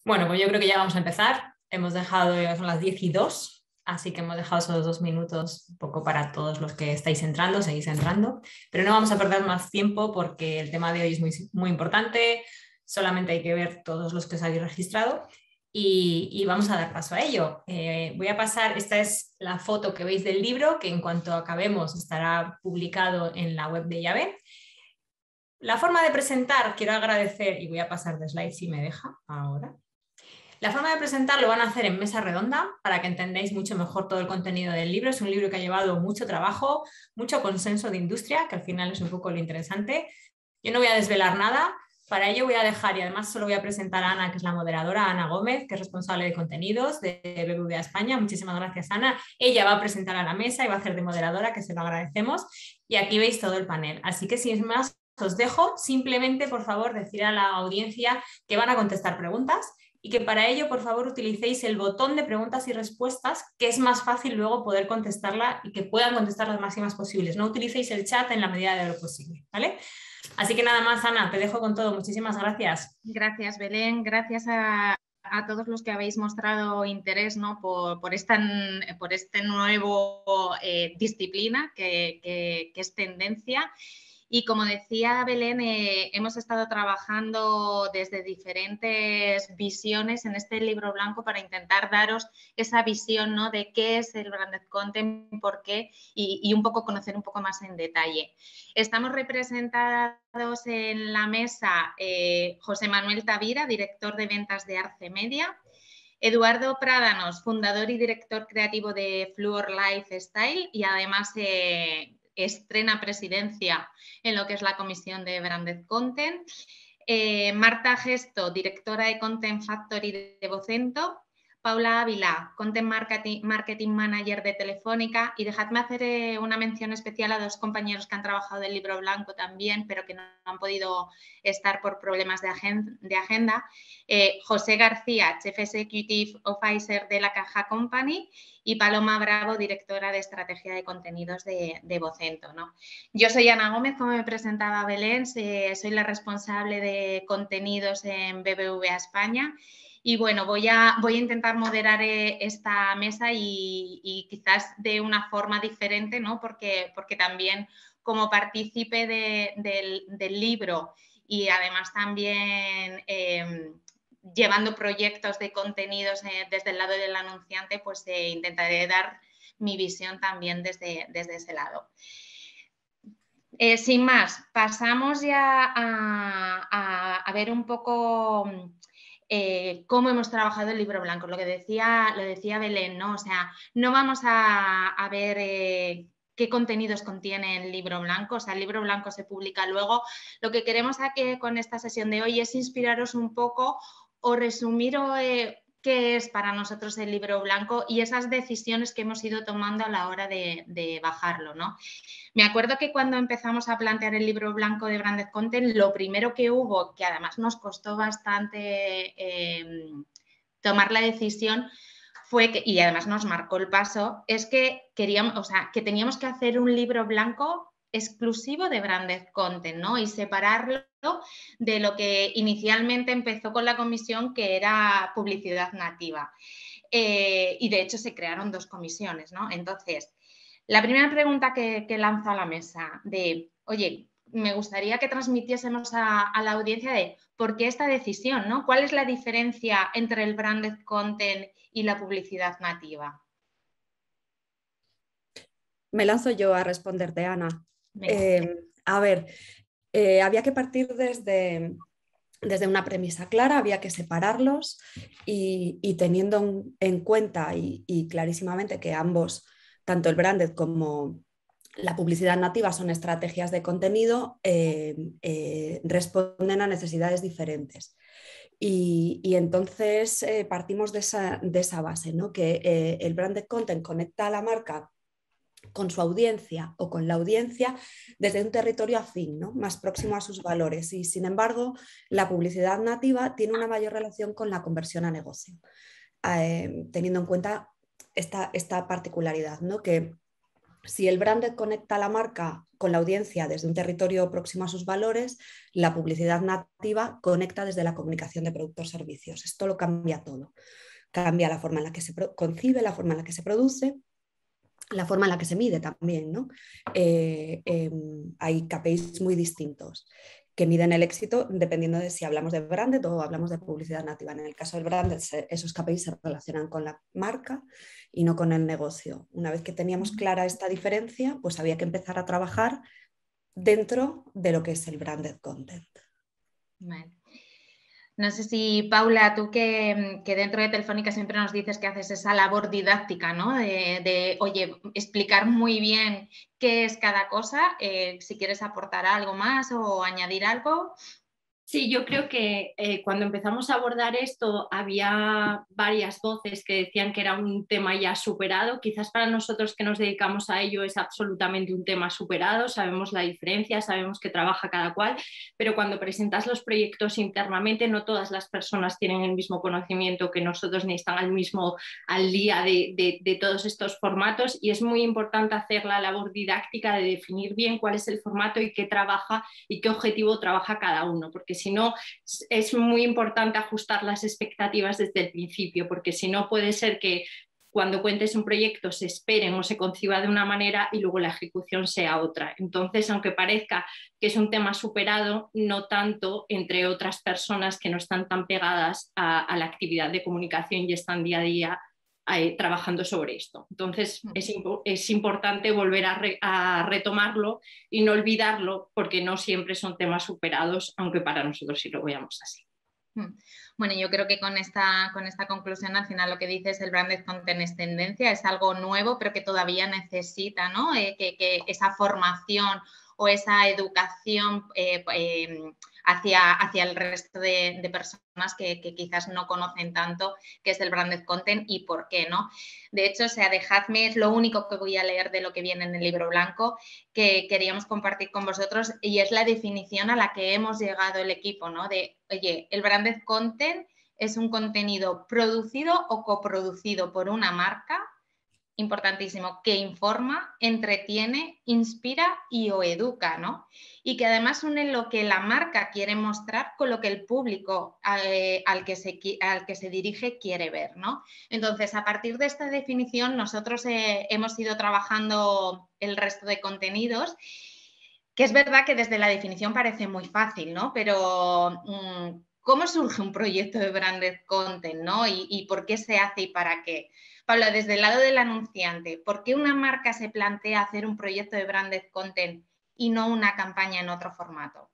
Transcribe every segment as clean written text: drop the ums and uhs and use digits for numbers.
Bueno, pues yo creo que ya vamos a empezar. Hemos dejado, ya son las 10:02, así que hemos dejado esos 2 minutos un poco para todos los que estáis entrando, seguís entrando, pero no vamos a perder más tiempo porque el tema de hoy es muy, muy importante, solamente hay que ver todos los que os habéis registrado y vamos a dar paso a ello. Voy a pasar, esta es la foto que veis del libro, que en cuanto acabemos estará publicado en la web de Llave. La forma de presentar, quiero agradecer, y voy a pasar de slide si me deja ahora. La forma de presentar lo van a hacer en mesa redonda para que entendáis mucho mejor todo el contenido del libro. Es un libro que ha llevado mucho trabajo, mucho consenso de industria, que al final es un poco lo interesante. Yo no voy a desvelar nada. Para ello voy a dejar, y además solo voy a presentar a Ana, que es la moderadora, Ana Gómez, que es responsable de contenidos de BBVA España. Muchísimas gracias, Ana. Ella va a presentar a la mesa y va a hacer de moderadora, que se lo agradecemos. Y aquí veis todo el panel. Así que sin más, os dejo. Simplemente, por favor, decir a la audiencia que van a contestar preguntas y que para ello, por favor, utilicéis el botón de preguntas y respuestas, que es más fácil luego poder contestarla y que puedan contestar las máximas posibles. No utilicéis el chat en la medida de lo posible, ¿vale? Así que nada más, Ana, te dejo con todo. Muchísimas gracias. Gracias, Belén. Gracias a todos los que habéis mostrado interés, ¿no? por este nuevo disciplina que es tendencia. Y como decía Belén, hemos estado trabajando desde diferentes visiones en este libro blanco para intentar daros esa visión, ¿no? De qué es el branded content, por qué y un poco conocer un poco más en detalle. Estamos representados en la mesa José Manuel Tavira, director de ventas de Arce Media, Eduardo Prádanos, fundador y director creativo de Fluor Lifestyle y además estrena presidencia en lo que es la comisión de Branded Content. Marta Gesto, directora de Content Factory de Vocento. Paula Ávila, Content Marketing Manager de Telefónica. Y dejadme hacer una mención especial a dos compañeros que han trabajado del libro blanco también, pero que no han podido estar por problemas de agenda. José García, Chief Executive Officer de La Caja Company, y Paloma Bravo, directora de estrategia de contenidos de Vocento, ¿no? Yo soy Ana Gómez, como me presentaba Belén, soy la responsable de contenidos en BBVA España. Y bueno, voy a intentar moderar esta mesa y quizás de una forma diferente, ¿no? Porque también como partícipe del libro y además también llevando proyectos de contenidos desde el lado del anunciante, pues intentaré dar mi visión también desde ese lado. Sin más, pasamos ya a ver un poco cómo hemos trabajado el libro blanco. Lo decía Belén, ¿no? O sea, no vamos a ver qué contenidos contiene el libro blanco. O sea, el libro blanco se publica luego. Lo que queremos aquí con esta sesión de hoy es inspiraros un poco o resumir qué es para nosotros el libro blanco y esas decisiones que hemos ido tomando a la hora de bajarlo, ¿no? Me acuerdo que cuando empezamos a plantear el libro blanco de Branded Content, lo primero que hubo, que además nos costó bastante tomar la decisión, fue que, y además nos marcó el paso, es que teníamos que hacer un libro blanco exclusivo de Branded Content, ¿no? Y separarlo de lo que inicialmente empezó con la comisión, que era publicidad nativa. Y de hecho se crearon dos comisiones, ¿no? Entonces, la primera pregunta que lanzo a la mesa de, oye, me gustaría que transmitiésemos a la audiencia de por qué esta decisión, ¿no? ¿Cuál es la diferencia entre el branded content y la publicidad nativa? Me lanzo yo a responderte, Ana. A ver, había que partir desde una premisa clara, había que separarlos y teniendo en cuenta y clarísimamente que ambos, tanto el branded como la publicidad nativa, son estrategias de contenido, responden a necesidades diferentes. Y entonces partimos de esa base, ¿no? Que el branded content conecta a la marca con su audiencia o con la audiencia desde un territorio afín, ¿no? Más próximo a sus valores. Y sin embargo, la publicidad nativa tiene una mayor relación con la conversión a negocio, teniendo en cuenta esta particularidad, ¿no? Que Si el branded conecta a la marca con la audiencia desde un territorio próximo a sus valores, la publicidad nativa conecta desde la comunicación de productos o servicios. Esto lo cambia todo. Cambia la forma en la que se concibe, la forma en la que se produce, la forma en la que se mide también, ¿no? Hay KPIs muy distintos que miden el éxito dependiendo de si hablamos de branded o hablamos de publicidad nativa. En el caso del branded, esos KPIs se relacionan con la marca y no con el negocio. Una vez que teníamos clara esta diferencia, pues había que empezar a trabajar dentro de lo que es el branded content. Vale. No sé si, Paula, tú que dentro de Telefónica siempre nos dices que haces esa labor didáctica, ¿no? Oye, explicar muy bien qué es cada cosa, si quieres aportar algo más o añadir algo. Sí, yo creo que cuando empezamos a abordar esto había varias voces que decían que era un tema ya superado. Quizás para nosotros que nos dedicamos a ello es absolutamente un tema superado, sabemos la diferencia, sabemos que trabaja cada cual, pero cuando presentas los proyectos internamente no todas las personas tienen el mismo conocimiento que nosotros ni están al día de todos estos formatos, y es muy importante hacer la labor didáctica de definir bien cuál es el formato y qué trabaja y qué objetivo trabaja cada uno, porque si no es muy importante ajustar las expectativas desde el principio, porque si no puede ser que cuando cuentes un proyecto se esperen o se conciba de una manera y luego la ejecución sea otra. Entonces, aunque parezca que es un tema superado, no tanto entre otras personas que no están tan pegadas a la actividad de comunicación y están día a día trabajando sobre esto. Entonces es importante volver a retomarlo y no olvidarlo, porque no siempre son temas superados, aunque para nosotros sí lo veamos así. Bueno, yo creo que con esta conclusión, al final lo que dices, el branded content es tendencia, es algo nuevo, pero que todavía necesita, ¿no? Que esa formación o esa educación hacia el resto de personas que quizás no conocen tanto qué es el branded content y por qué, ¿no? De hecho, o sea, dejadme, es lo único que voy a leer de lo que viene en el libro blanco que queríamos compartir con vosotros, y es la definición a la que hemos llegado el equipo, ¿no? De, oye, el branded content es un contenido producido o coproducido por una marca, importantísimo, que informa, entretiene, inspira y o educa, ¿no? Y que además une lo que la marca quiere mostrar con lo que el público al que se dirige quiere ver, ¿no? Entonces, a partir de esta definición, nosotros hemos ido trabajando el resto de contenidos, que es verdad que desde la definición parece muy fácil, ¿no? Pero ¿cómo surge un proyecto de branded content, ¿no? ¿Y por qué se hace y para qué? Paula, desde el lado del anunciante, ¿por qué una marca se plantea hacer un proyecto de branded content y no una campaña en otro formato?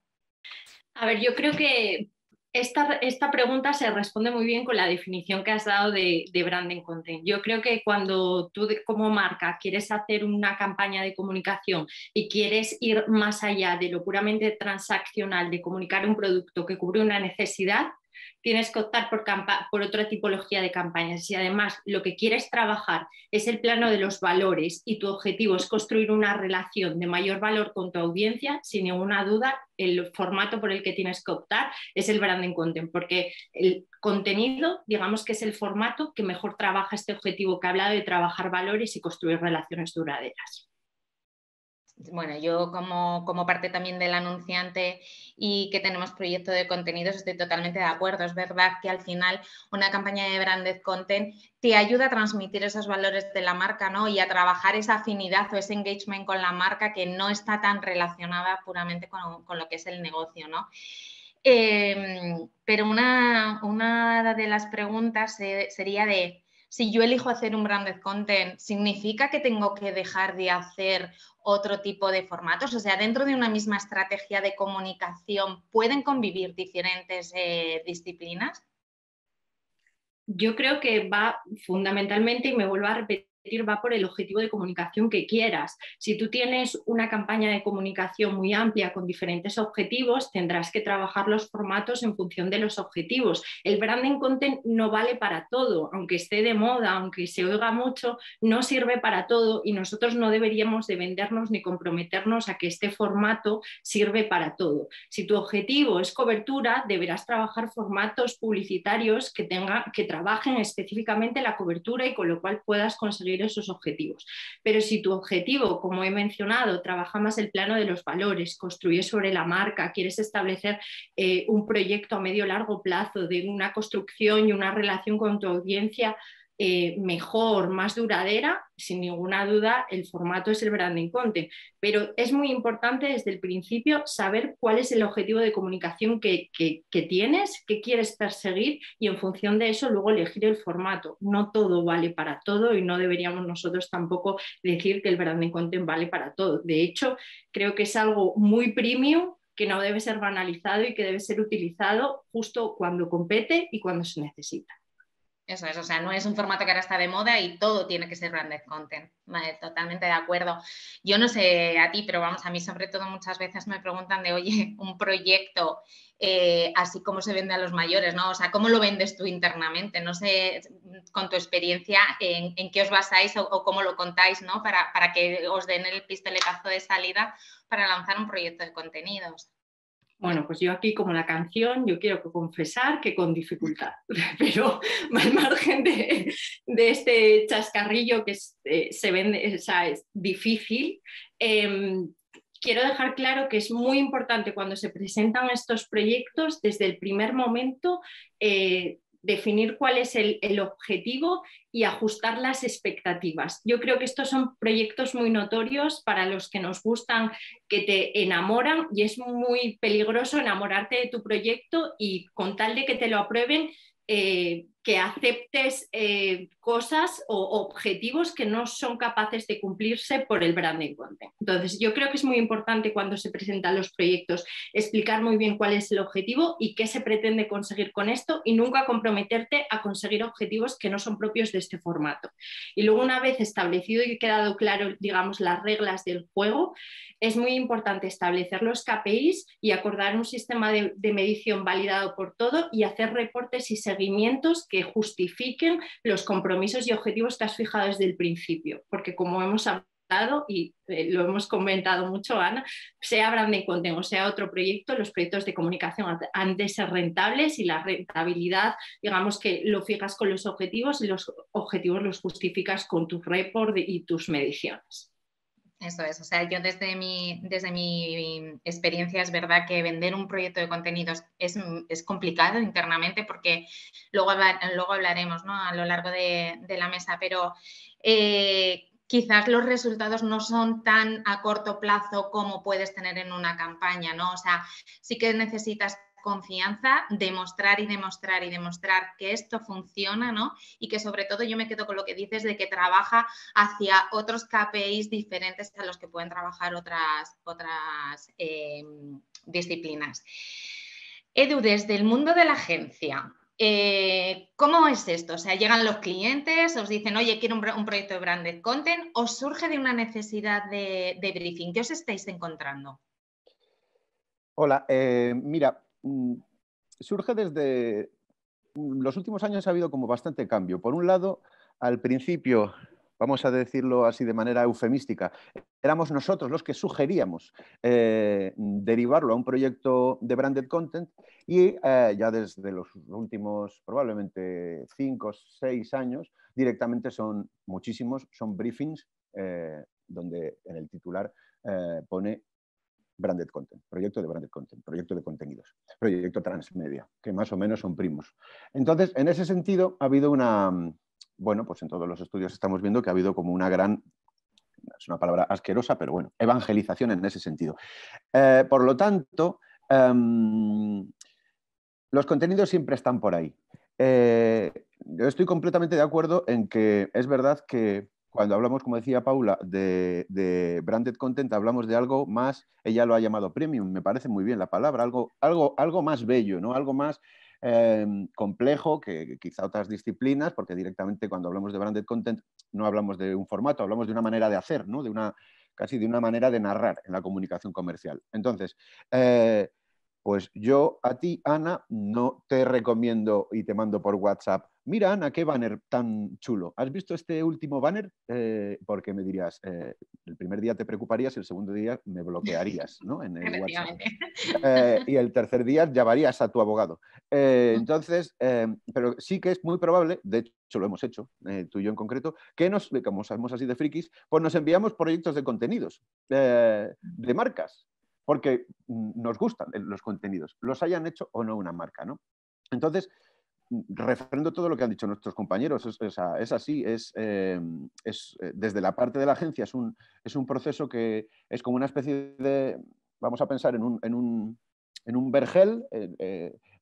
A ver, yo creo que esta pregunta se responde muy bien con la definición que has dado de branding content. Yo creo que cuando tú como marca quieres hacer una campaña de comunicación y quieres ir más allá de lo puramente transaccional, de comunicar un producto que cubre una necesidad, tienes que optar por otra tipología de campañas. Si además lo que quieres trabajar es el plano de los valores y tu objetivo es construir una relación de mayor valor con tu audiencia, sin ninguna duda el formato por el que tienes que optar es el branding content, porque el contenido, digamos que es el formato que mejor trabaja este objetivo que he hablado de trabajar valores y construir relaciones duraderas. Bueno, yo como parte también del anunciante y que tenemos proyecto de contenidos estoy totalmente de acuerdo. Es verdad que al final una campaña de branded content te ayuda a transmitir esos valores de la marca, ¿no? Y a trabajar esa afinidad o ese engagement con la marca que no está tan relacionada puramente con lo que es el negocio, ¿no? Pero una de las preguntas sería de, si yo elijo hacer un branded content, ¿significa que tengo que dejar de hacer otro tipo de formatos? O sea, dentro de una misma estrategia de comunicación, ¿pueden convivir diferentes disciplinas? Yo creo que va fundamentalmente, y me vuelvo a repetir, va por el objetivo de comunicación que quieras. Si tú tienes una campaña de comunicación muy amplia con diferentes objetivos, tendrás que trabajar los formatos en función de los objetivos. El branding content no vale para todo, aunque esté de moda, aunque se oiga mucho, no sirve para todo, y nosotros no deberíamos de vendernos ni comprometernos a que este formato sirve para todo. Si tu objetivo es cobertura, deberás trabajar formatos publicitarios que trabajen específicamente la cobertura y con lo cual puedas conseguir conseguir esos objetivos. Pero si tu objetivo, como he mencionado, trabaja más el plano de los valores, construye sobre la marca, quieres establecer un proyecto a medio largo plazo de una construcción y una relación con tu audiencia mejor, más duradera, sin ninguna duda el formato es el branding content, pero es muy importante desde el principio saber cuál es el objetivo de comunicación que tienes, qué quieres perseguir y en función de eso luego elegir el formato. No todo vale para todo y no deberíamos nosotros tampoco decir que el branding content vale para todo. De hecho, creo que es algo muy premium que no debe ser banalizado y que debe ser utilizado justo cuando compete y cuando se necesita. Eso es, o sea, no es un formato que ahora está de moda y todo tiene que ser branded content. Vale, totalmente de acuerdo. Yo no sé a ti, pero vamos, a mí sobre todo muchas veces me preguntan de, oye, un proyecto así como se vende a los mayores, ¿no? O sea, ¿cómo lo vendes tú internamente? No sé, con tu experiencia, en qué os basáis o cómo lo contáis, ¿no? Para que os den el pistoletazo de salida para lanzar un proyecto de contenidos. Bueno, pues yo aquí como la canción, yo quiero confesar que con dificultad, pero al margen de este chascarrillo que se vende, o sea, es difícil, quiero dejar claro que es muy importante cuando se presentan estos proyectos desde el primer momento definir cuál es el objetivo y ajustar las expectativas. Yo creo que estos son proyectos muy notorios para los que nos gustan, que te enamoran y es muy peligroso enamorarte de tu proyecto y con tal de que te lo aprueben, que aceptes cosas o objetivos que no son capaces de cumplirse por el branding content. Entonces, yo creo que es muy importante cuando se presentan los proyectos explicar muy bien cuál es el objetivo y qué se pretende conseguir con esto y nunca comprometerte a conseguir objetivos que no son propios de este formato. Y luego, una vez establecido y quedado claro, digamos, las reglas del juego, es muy importante establecer los KPIs y acordar un sistema de medición validado por todo y hacer reportes y seguimientos que justifiquen los compromisos y objetivos que has fijado desde el principio, porque como hemos hablado y lo hemos comentado mucho, Ana, sea branding content o sea otro proyecto, los proyectos de comunicación han de ser rentables y la rentabilidad, digamos que lo fijas con los objetivos y los objetivos los justificas con tu report y tus mediciones. Eso es, o sea, yo desde mi experiencia es verdad que vender un proyecto de contenidos es complicado internamente porque luego hablaremos, ¿no? A lo largo de la mesa, pero quizás los resultados no son tan a corto plazo como puedes tener en una campaña, ¿no? O sea, sí que necesitas confianza, demostrar que esto funciona, ¿no? Y que sobre todo yo me quedo con lo que dices de que trabaja hacia otros KPIs diferentes a los que pueden trabajar otras disciplinas. Edu, desde el mundo de la agencia, ¿cómo es esto? O sea, llegan los clientes, os dicen, oye, quiero un proyecto de branded content, ¿os surge de una necesidad de briefing? ¿Qué os estáis encontrando? Hola, mira, surge desde los últimos años ha habido como bastante cambio. Por un lado, al principio, vamos a decirlo así de manera eufemística, éramos nosotros los que sugeríamos derivarlo a un proyecto de branded content y ya desde los últimos probablemente 5 o 6 años directamente son muchísimos, son briefings donde en el titular pone branded content, proyecto de branded content, proyecto de contenidos, proyecto transmedia, que más o menos son primos. Entonces, en ese sentido, ha habido una, bueno, pues en todos los estudios estamos viendo que ha habido como una gran, es una palabra asquerosa, pero bueno, evangelización en ese sentido. Por lo tanto, los contenidos siempre están por ahí. Yo estoy completamente de acuerdo en que es verdad que cuando hablamos, como decía Paula, de branded content, hablamos de algo más, ella lo ha llamado premium, me parece muy bien la palabra, algo más bello, ¿no? Algo más complejo que quizá otras disciplinas, porque directamente cuando hablamos de branded content no hablamos de un formato, hablamos de una manera de hacer, ¿no? Casi de una manera de narrar en la comunicación comercial. Entonces, Pues yo a ti, Ana, no te recomiendo y te mando por WhatsApp. Mira, Ana, qué banner tan chulo. ¿Has visto este último banner? Porque me dirías, el primer día te preocuparías, el segundo día me bloquearías, ¿no? En el WhatsApp. Y el tercer día llamarías a tu abogado. Pero sí que es muy probable, de hecho lo hemos hecho, tú y yo en concreto, que como sabemos así de frikis, pues nos enviamos proyectos de contenidos, de marcas, porque nos gustan los contenidos, los hayan hecho o no una marca, ¿no? Entonces, refrendo todo lo que han dicho nuestros compañeros, es así, desde la parte de la agencia es un proceso que es como una especie de, vamos a pensar en un vergel,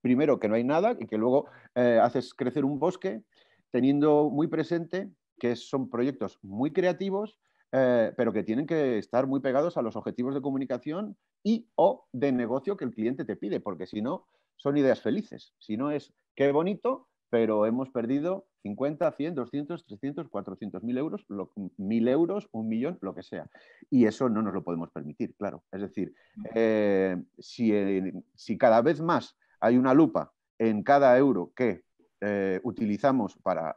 primero que no hay nada y que luego haces crecer un bosque teniendo muy presente que son proyectos muy creativos, pero que tienen que estar muy pegados a los objetivos de comunicación y o de negocio que el cliente te pide, porque si no, son ideas felices. Si no es, qué bonito, pero hemos perdido 50, 100, 200, 300, 400.000 euros, 1.000 euros, 1.000.000, lo que sea. Y eso no nos lo podemos permitir, claro. Es decir, si cada vez más hay una lupa en cada euro que utilizamos para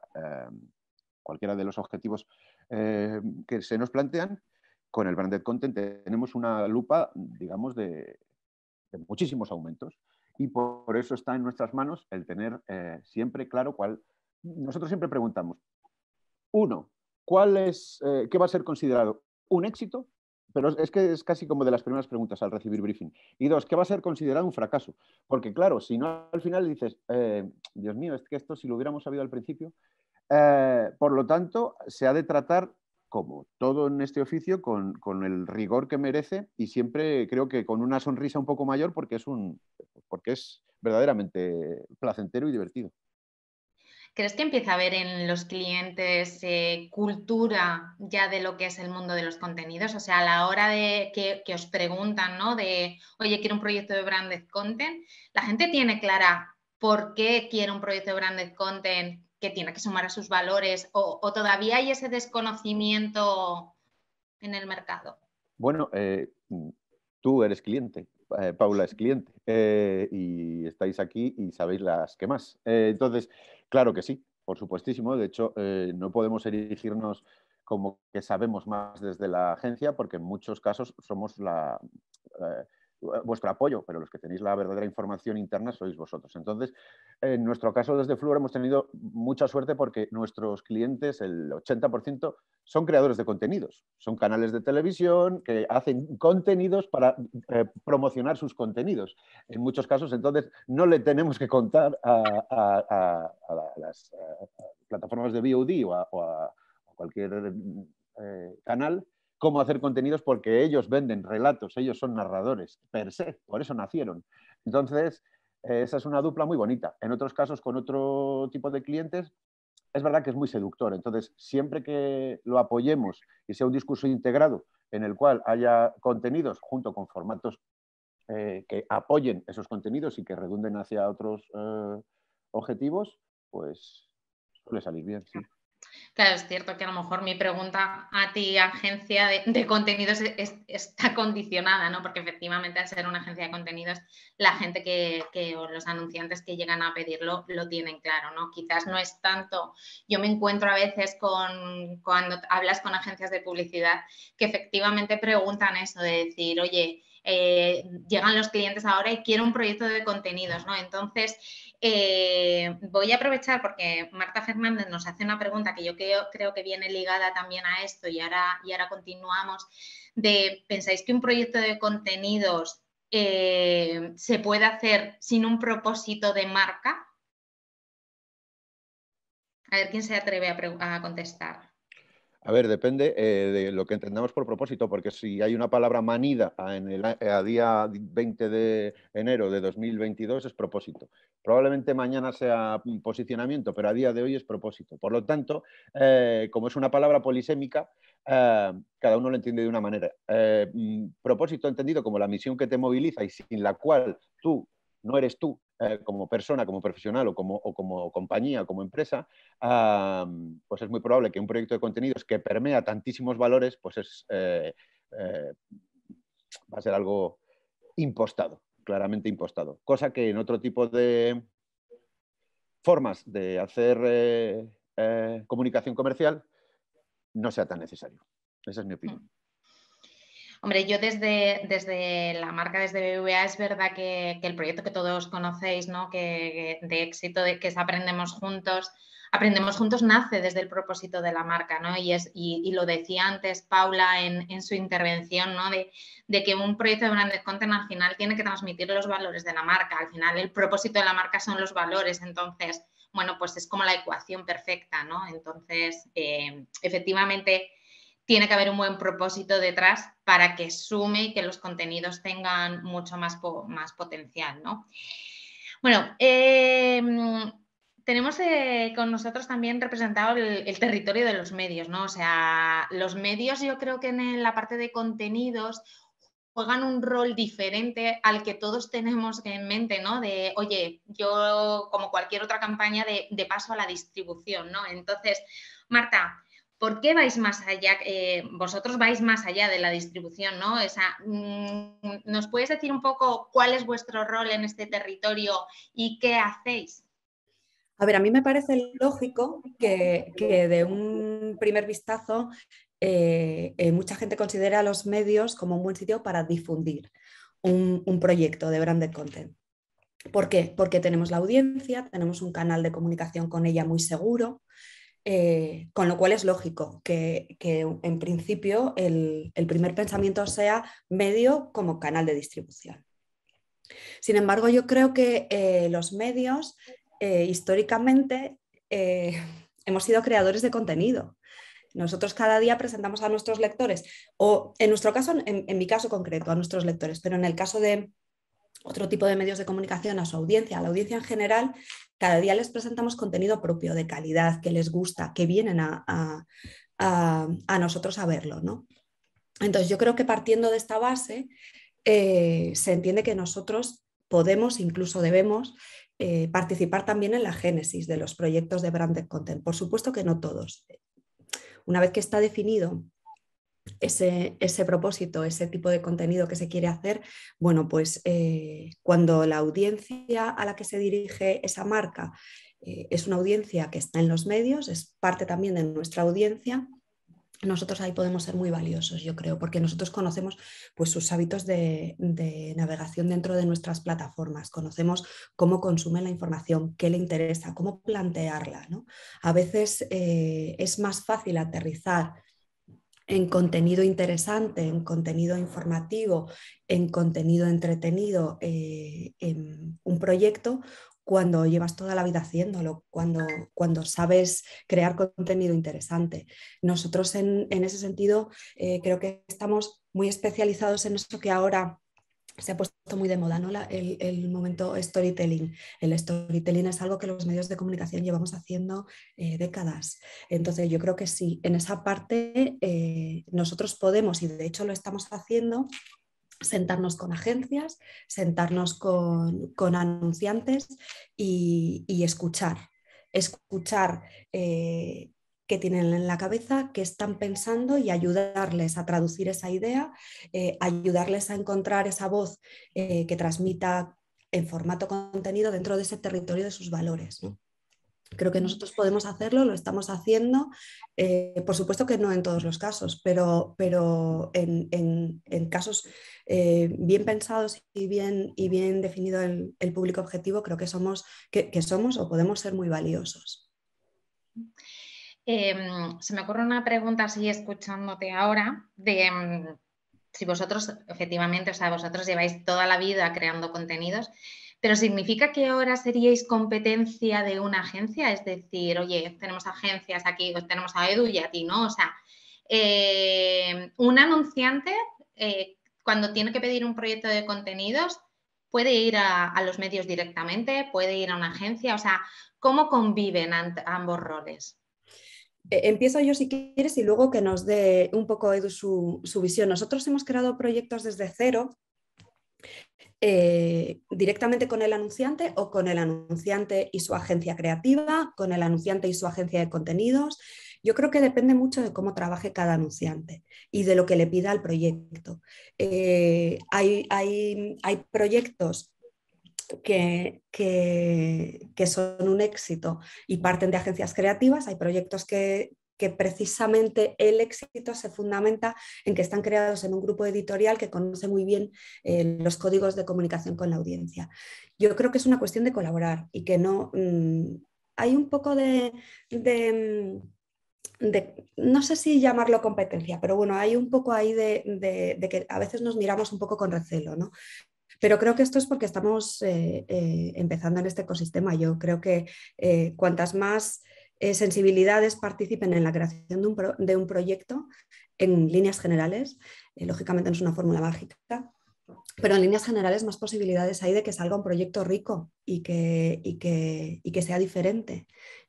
cualquiera de los objetivos que se nos plantean, con el branded content tenemos una lupa, digamos, de muchísimos aumentos. Y por eso está en nuestras manos el tener siempre claro cuál. Nosotros siempre preguntamos, uno, ¿qué va a ser considerado un éxito? Pero es que es casi como de las primeras preguntas al recibir briefing. Y dos, ¿qué va a ser considerado un fracaso? Porque claro, si no al final dices, Dios mío, es que esto si lo hubiéramos sabido al principio. Por lo tanto, se ha de tratar, como todo en este oficio, con el rigor que merece y siempre creo que con una sonrisa un poco mayor porque es verdaderamente placentero y divertido. ¿Crees que empieza a haber en los clientes cultura ya de lo que es el mundo de los contenidos? O sea, a la hora de que os preguntan, ¿no? De, oye, quiero un proyecto de branded content, ¿la gente tiene clara por qué quiere un proyecto de branded content que tiene que sumar a sus valores o todavía hay ese desconocimiento en el mercado? Bueno, tú eres cliente, Paula es cliente y estáis aquí y sabéis las que más. Entonces, claro que sí, por supuestísimo. De hecho, no podemos erigirnos como que sabemos más desde la agencia porque en muchos casos somos vuestro apoyo, pero los que tenéis la verdadera información interna sois vosotros. Entonces, en nuestro caso desde Fluor hemos tenido mucha suerte porque nuestros clientes, el 80%, son creadores de contenidos, son canales de televisión que hacen contenidos para promocionar sus contenidos. En muchos casos, entonces, no le tenemos que contar a las plataformas de VOD o a cualquier canal cómo hacer contenidos porque ellos venden relatos, ellos son narradores per se, por eso nacieron. Entonces, esa es una dupla muy bonita. En otros casos, con otro tipo de clientes, es verdad que es muy seductor. Entonces, siempre que lo apoyemos y sea un discurso integrado en el cual haya contenidos junto con formatos que apoyen esos contenidos y que redunden hacia otros objetivos, pues suele salir bien, sí. Claro, es cierto que a lo mejor mi pregunta a ti, agencia de contenidos, está condicionada, ¿no? Porque efectivamente al ser una agencia de contenidos, la gente o los anunciantes que llegan a pedirlo lo tienen claro, ¿no? Quizás no es tanto, yo me encuentro a veces cuando hablas con agencias de publicidad que efectivamente preguntan eso de decir, oye, llegan los clientes ahora y quiero un proyecto de contenidos, ¿no? Entonces, voy a aprovechar porque Marta Fernández nos hace una pregunta que yo creo que viene ligada también a esto y ahora continuamos. ¿Pensáis que un proyecto de contenidos se puede hacer sin un propósito de marca? A ver quién se atreve a contestar. A ver, depende de lo que entendamos por propósito, porque si hay una palabra manida a día 20 de enero de 2022 es propósito. Probablemente mañana sea posicionamiento, pero a día de hoy es propósito. Por lo tanto, como es una palabra polisémica, cada uno lo entiende de una manera. Propósito entendido como la misión que te moviliza y sin la cual tú no eres tú como persona, como profesional o como compañía, como empresa, pues es muy probable que un proyecto de contenidos que permea tantísimos valores, pues va a ser algo impostado. claramente impostado, cosa que en otro tipo de formas de hacer comunicación comercial no sea tan necesario. Esa es mi opinión. Hombre, yo desde la marca, desde BBVA, es verdad que el proyecto que todos conocéis, ¿no? que de éxito, que es Aprendemos Juntos nace desde el propósito de la marca, ¿no? Y lo decía antes Paula en su intervención, ¿no? de que un proyecto de branded content al final tiene que transmitir los valores de la marca. Al final el propósito de la marca son los valores, entonces, bueno, pues es como la ecuación perfecta, ¿no? Entonces, efectivamente, tiene que haber un buen propósito detrás para que sume y que los contenidos tengan mucho más potencial, ¿no? Bueno, tenemos con nosotros también representado el territorio de los medios, ¿no? O sea, los medios, yo creo que en la parte de contenidos juegan un rol diferente al que todos tenemos en mente, ¿no? De, oye, yo como cualquier otra campaña de paso a la distribución, ¿no? Entonces, Marta, ¿por qué vais más allá? Vosotros vais más allá de la distribución, ¿no? O sea, ¿nos puedes decir un poco cuál es vuestro rol en este territorio y qué hacéis? A ver, a mí me parece lógico que de un primer vistazo mucha gente considera a los medios como un buen sitio para difundir un proyecto de branded content. ¿Por qué? Porque tenemos la audiencia, tenemos un canal de comunicación con ella muy seguro, con lo cual es lógico que en principio el primer pensamiento sea medio como canal de distribución. Sin embargo, yo creo que los medios históricamente hemos sido creadores de contenido. Nosotros cada día presentamos a nuestros lectores, o en nuestro caso, en mi caso concreto, a nuestros lectores, pero en el caso de otro tipo de medios de comunicación, a su audiencia, a la audiencia en general, cada día les presentamos contenido propio, de calidad, que les gusta, que vienen a nosotros a verlo, ¿no? Entonces, yo creo que partiendo de esta base, se entiende que nosotros podemos, incluso debemos, participar también en la génesis de los proyectos de branded content. Por supuesto que no todos. Una vez que está definido ese propósito, ese tipo de contenido que se quiere hacer, bueno, pues cuando la audiencia a la que se dirige esa marca es una audiencia que está en los medios, es parte también de nuestra audiencia, nosotros ahí podemos ser muy valiosos, yo creo, porque nosotros conocemos pues, sus hábitos de navegación dentro de nuestras plataformas, conocemos cómo consume la información, qué le interesa, cómo plantearla, ¿no? A veces es más fácil aterrizar en contenido interesante, en contenido informativo, en contenido entretenido, en un proyecto, cuando llevas toda la vida haciéndolo, cuando sabes crear contenido interesante. Nosotros en ese sentido creo que estamos muy especializados en eso que ahora se ha puesto muy de moda, ¿no? El momento storytelling. El storytelling es algo que los medios de comunicación llevamos haciendo décadas. Entonces yo creo que sí, en esa parte nosotros podemos, y de hecho lo estamos haciendo, sentarnos con agencias, sentarnos con anunciantes y escuchar. Escuchar qué tienen en la cabeza, qué están pensando y ayudarles a traducir esa idea, ayudarles a encontrar esa voz que transmita en formato contenido dentro de ese territorio de sus valores, ¿no? Creo que nosotros podemos hacerlo, lo estamos haciendo, por supuesto que no en todos los casos, pero en casos bien pensados y bien definido el público objetivo, creo que somos o podemos ser muy valiosos. Se me ocurre una pregunta así escuchándote ahora de si vosotros efectivamente, o sea, vosotros lleváis toda la vida creando contenidos, pero ¿significa que ahora seríais competencia de una agencia? Es decir, oye, tenemos agencias aquí, tenemos a Edu y a ti, ¿no? O sea, un anunciante cuando tiene que pedir un proyecto de contenidos puede ir a los medios directamente, puede ir a una agencia, o sea, ¿cómo conviven ambos roles? Empiezo yo si quieres y luego que nos dé un poco Edu su visión. Nosotros hemos creado proyectos desde cero, directamente con el anunciante o con el anunciante y su agencia creativa, con el anunciante y su agencia de contenidos, Yo creo que depende mucho de cómo trabaje cada anunciante y de lo que le pida al proyecto. Hay proyectos que son un éxito y parten de agencias creativas, hay proyectos que precisamente el éxito se fundamenta en que están creados en un grupo editorial que conoce muy bien los códigos de comunicación con la audiencia. Yo creo que es una cuestión de colaborar y que no... hay un poco no sé si llamarlo competencia, pero bueno, hay un poco ahí de que a veces nos miramos un poco con recelo, ¿no? Pero creo que esto es porque estamos empezando en este ecosistema. Yo creo que cuantas más sensibilidades participen en la creación de un proyecto, en líneas generales, lógicamente no es una fórmula mágica, pero en líneas generales más posibilidades hay de que salga un proyecto rico y que sea diferente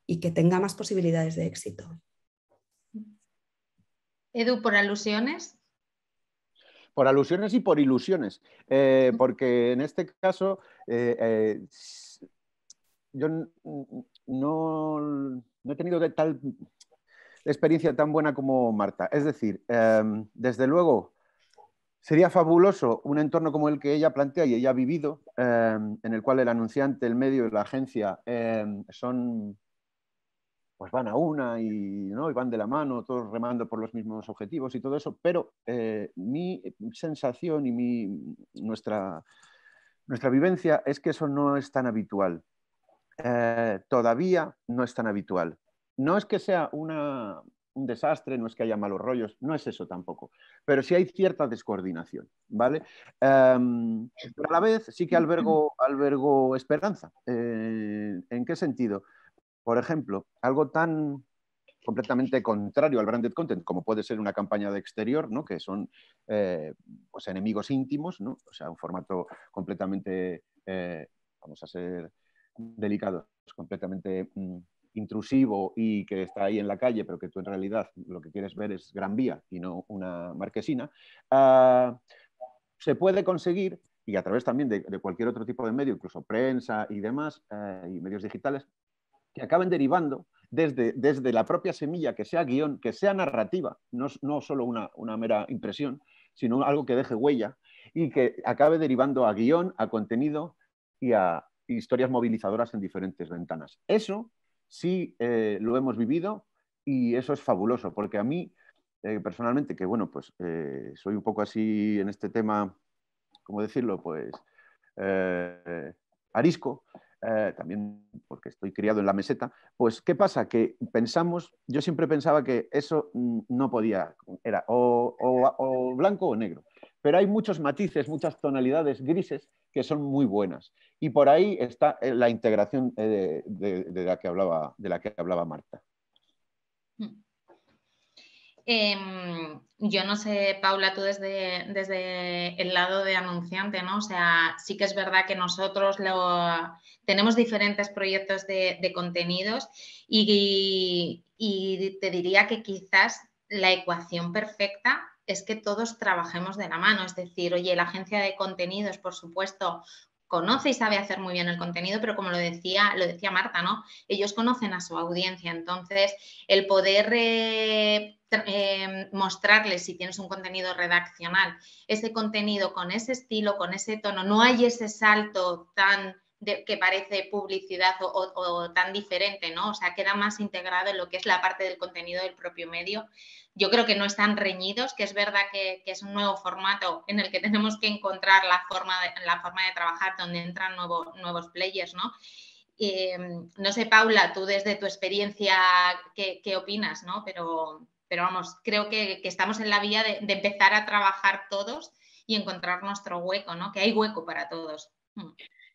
y que tenga más posibilidades de éxito. Edu, por alusiones. Por alusiones y por ilusiones, porque en este caso yo no he tenido tal experiencia tan buena como Marta. Es decir, desde luego sería fabuloso un entorno como el que ella plantea y ella ha vivido, en el cual el anunciante, el medio y la agencia pues van a una ¿no? y van de la mano, todos remando por los mismos objetivos y todo eso, pero mi sensación y nuestra vivencia es que eso no es tan habitual. Todavía no es tan habitual. No es que sea un desastre, no es que haya malos rollos, no es eso tampoco, pero sí hay cierta descoordinación, ¿vale? Pero a la vez sí que albergo esperanza. ¿En qué sentido? Por ejemplo, algo tan completamente contrario al branded content, como puede ser una campaña de exterior, ¿no? Que son pues enemigos íntimos, ¿no? O sea, un formato completamente, vamos a ser delicados, completamente intrusivo y que está ahí en la calle, pero que tú en realidad lo que quieres ver es Gran Vía y no una marquesina, se puede conseguir, y a través también de cualquier otro tipo de medio, incluso prensa y demás, y medios digitales, que acaben derivando desde la propia semilla, que sea guión, que sea narrativa, no solo una mera impresión, sino algo que deje huella y que acabe derivando a guión, a contenido y a historias movilizadoras en diferentes ventanas. Eso sí lo hemos vivido y eso es fabuloso, porque a mí, personalmente, que bueno, pues soy un poco así en este tema, ¿cómo decirlo? Pues arisco, también porque estoy criado en la meseta, pues ¿qué pasa? Que yo siempre pensaba que eso no podía, era o blanco o negro, pero hay muchos matices, muchas tonalidades grises que son muy buenas y por ahí está la integración de la que hablaba Marta. Yo no sé, Paula, tú desde el lado de anunciante, ¿no? O sea, sí que es verdad que nosotros tenemos diferentes proyectos de contenidos y te diría que quizás la ecuación perfecta es que todos trabajemos de la mano. Es decir, oye, la agencia de contenidos, por supuesto, conoce y sabe hacer muy bien el contenido, pero como lo decía Marta, ¿no? Ellos conocen a su audiencia, entonces el poder mostrarles, si tienes un contenido redaccional, ese contenido con ese estilo, con ese tono, no hay ese salto tan que parece publicidad o tan diferente, ¿no? O sea, queda más integrado en lo que es la parte del contenido del propio medio. Yo creo que no están reñidos, que es verdad que es un nuevo formato en el que tenemos que encontrar la forma de trabajar donde entran nuevos players, ¿no? No sé, Paula, tú desde tu experiencia, ¿qué opinas, ¿no? Pero vamos, creo que estamos en la vía de empezar a trabajar todos y encontrar nuestro hueco, ¿no? Que hay hueco para todos.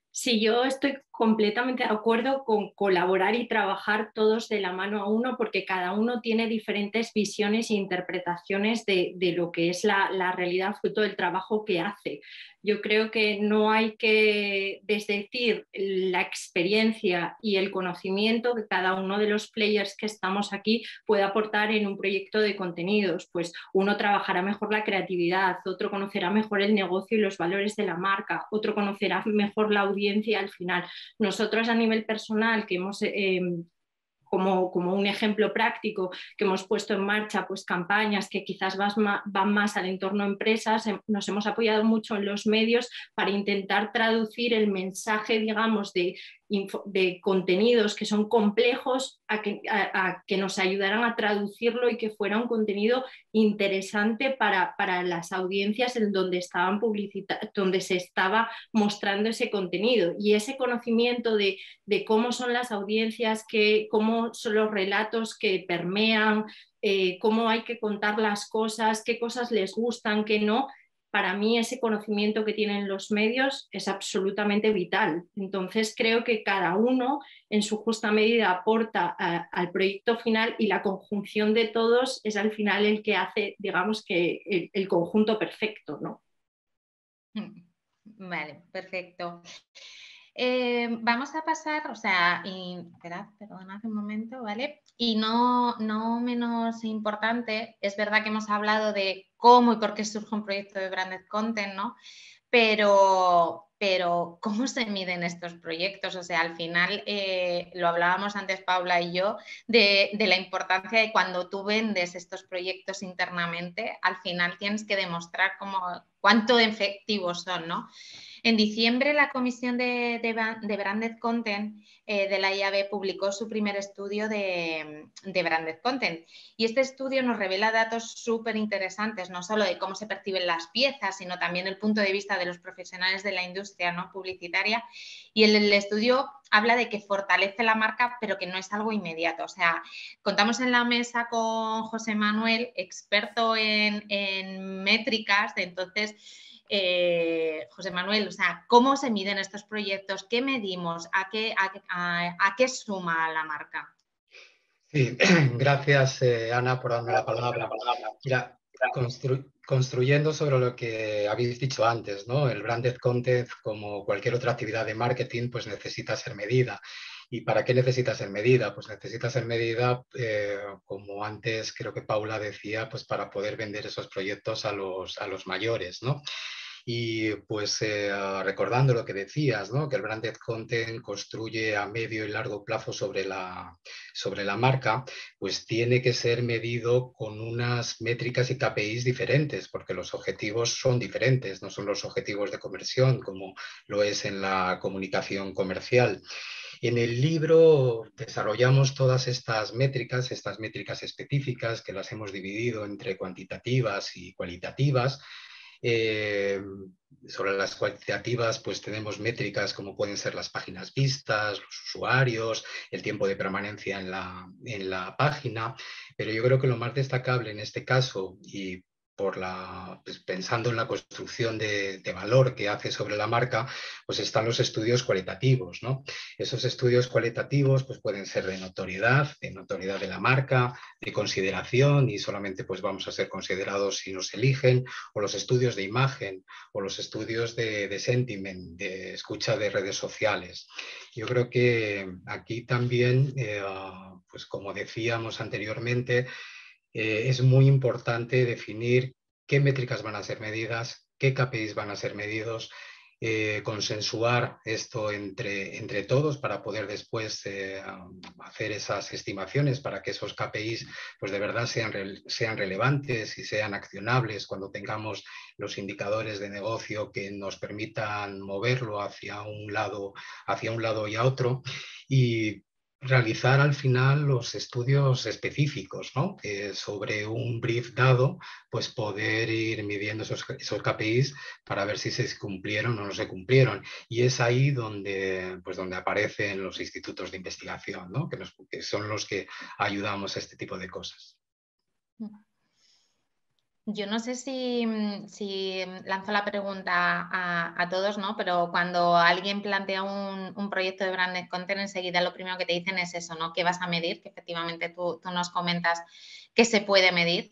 Sí, yo estoy completamente de acuerdo con colaborar y trabajar todos de la mano a uno porque cada uno tiene diferentes visiones e interpretaciones de lo que es la realidad fruto del trabajo que hace. Yo creo que no hay que desdecir la experiencia y el conocimiento que cada uno de los players que estamos aquí puede aportar en un proyecto de contenidos. Pues uno trabajará mejor la creatividad, otro conocerá mejor el negocio y los valores de la marca, otro conocerá mejor la audiencia al final. Nosotros a nivel personal que hemos como un ejemplo práctico que hemos puesto en marcha, pues campañas que quizás van más al entorno empresas, nos hemos apoyado mucho en los medios para intentar traducir el mensaje, digamos, de contenidos que son complejos a que nos ayudaran a traducirlo y que fuera un contenido interesante para las audiencias en donde donde se estaba mostrando ese contenido. Y ese conocimiento de cómo son las audiencias, cómo son los relatos que permean, cómo hay que contar las cosas, qué cosas les gustan, qué no. Para mí ese conocimiento que tienen los medios es absolutamente vital. Entonces creo que cada uno en su justa medida aporta al proyecto final y la conjunción de todos es al final el que hace, digamos, que el conjunto perfecto, ¿no? Vale, perfecto. Vamos a pasar, o sea, esperad, perdonad un momento, ¿vale? Y no menos importante, es verdad que hemos hablado de cómo y por qué surge un proyecto de Branded Content, ¿no? Pero ¿cómo se miden estos proyectos? O sea, al final, lo hablábamos antes Paula y yo, de la importancia de cuando tú vendes estos proyectos internamente, al final tienes que demostrar cuánto efectivos son, ¿no? En diciembre, la Comisión de Branded Content de la IAB publicó su primer estudio de Branded Content. Y este estudio nos revela datos súper interesantes, no solo de cómo se perciben las piezas, sino también el punto de vista de los profesionales de la industria, ¿no?, publicitaria. Y el estudio habla de que fortalece la marca, pero que no es algo inmediato. O sea, contamos en la mesa con José Manuel, experto en métricas, entonces... José Manuel, o sea, ¿cómo se miden estos proyectos? ¿Qué medimos? ¿A qué suma la marca? Sí, gracias Ana por darme la palabra. Mira, construyendo sobre lo que habéis dicho antes, ¿no? El branded content, como cualquier otra actividad de marketing, pues necesita ser medida. ¿Y para qué necesita ser medida? Pues necesita ser medida, como antes creo que Paula decía, pues para poder vender esos proyectos a los mayores, ¿no? Y pues recordando lo que decías, ¿no?, que el branded content construye a medio y largo plazo sobre la marca, pues tiene que ser medido con unas métricas y KPIs diferentes, porque los objetivos son diferentes, no son los objetivos de conversión como lo es en la comunicación comercial. En el libro desarrollamos todas estas métricas específicas que las hemos dividido entre cuantitativas y cualitativas. Sobre las cuantitativas, pues tenemos métricas como pueden ser las páginas vistas, los usuarios, el tiempo de permanencia en la página, pero yo creo que lo más destacable en este caso, y pues pensando en la construcción de valor que hace sobre la marca, pues están los estudios cualitativos, ¿no? Esos estudios cualitativos pues pueden ser de notoriedad de la marca, de consideración, y solamente pues vamos a ser considerados si nos eligen, o los estudios de imagen, o los estudios de sentiment, de escucha de redes sociales. Yo creo que aquí también, pues como decíamos anteriormente, es muy importante definir qué métricas van a ser medidas, qué KPIs van a ser medidos, consensuar esto entre todos para poder después hacer esas estimaciones para que esos KPIs pues de verdad sean relevantes y sean accionables cuando tengamos los indicadores de negocio que nos permitan moverlo hacia un lado y a otro, y realizar al final los estudios específicos, ¿no? Sobre un brief dado, pues poder ir midiendo esos KPIs para ver si se cumplieron o no se cumplieron. Y es ahí donde aparecen los institutos de investigación, ¿no?, que son los que ayudamos a este tipo de cosas. Yo no sé si lanzo la pregunta a todos, ¿no? Pero cuando alguien plantea un proyecto de branded content, enseguida lo primero que te dicen es eso, ¿no? ¿Qué vas a medir? Que efectivamente tú nos comentas que se puede medir.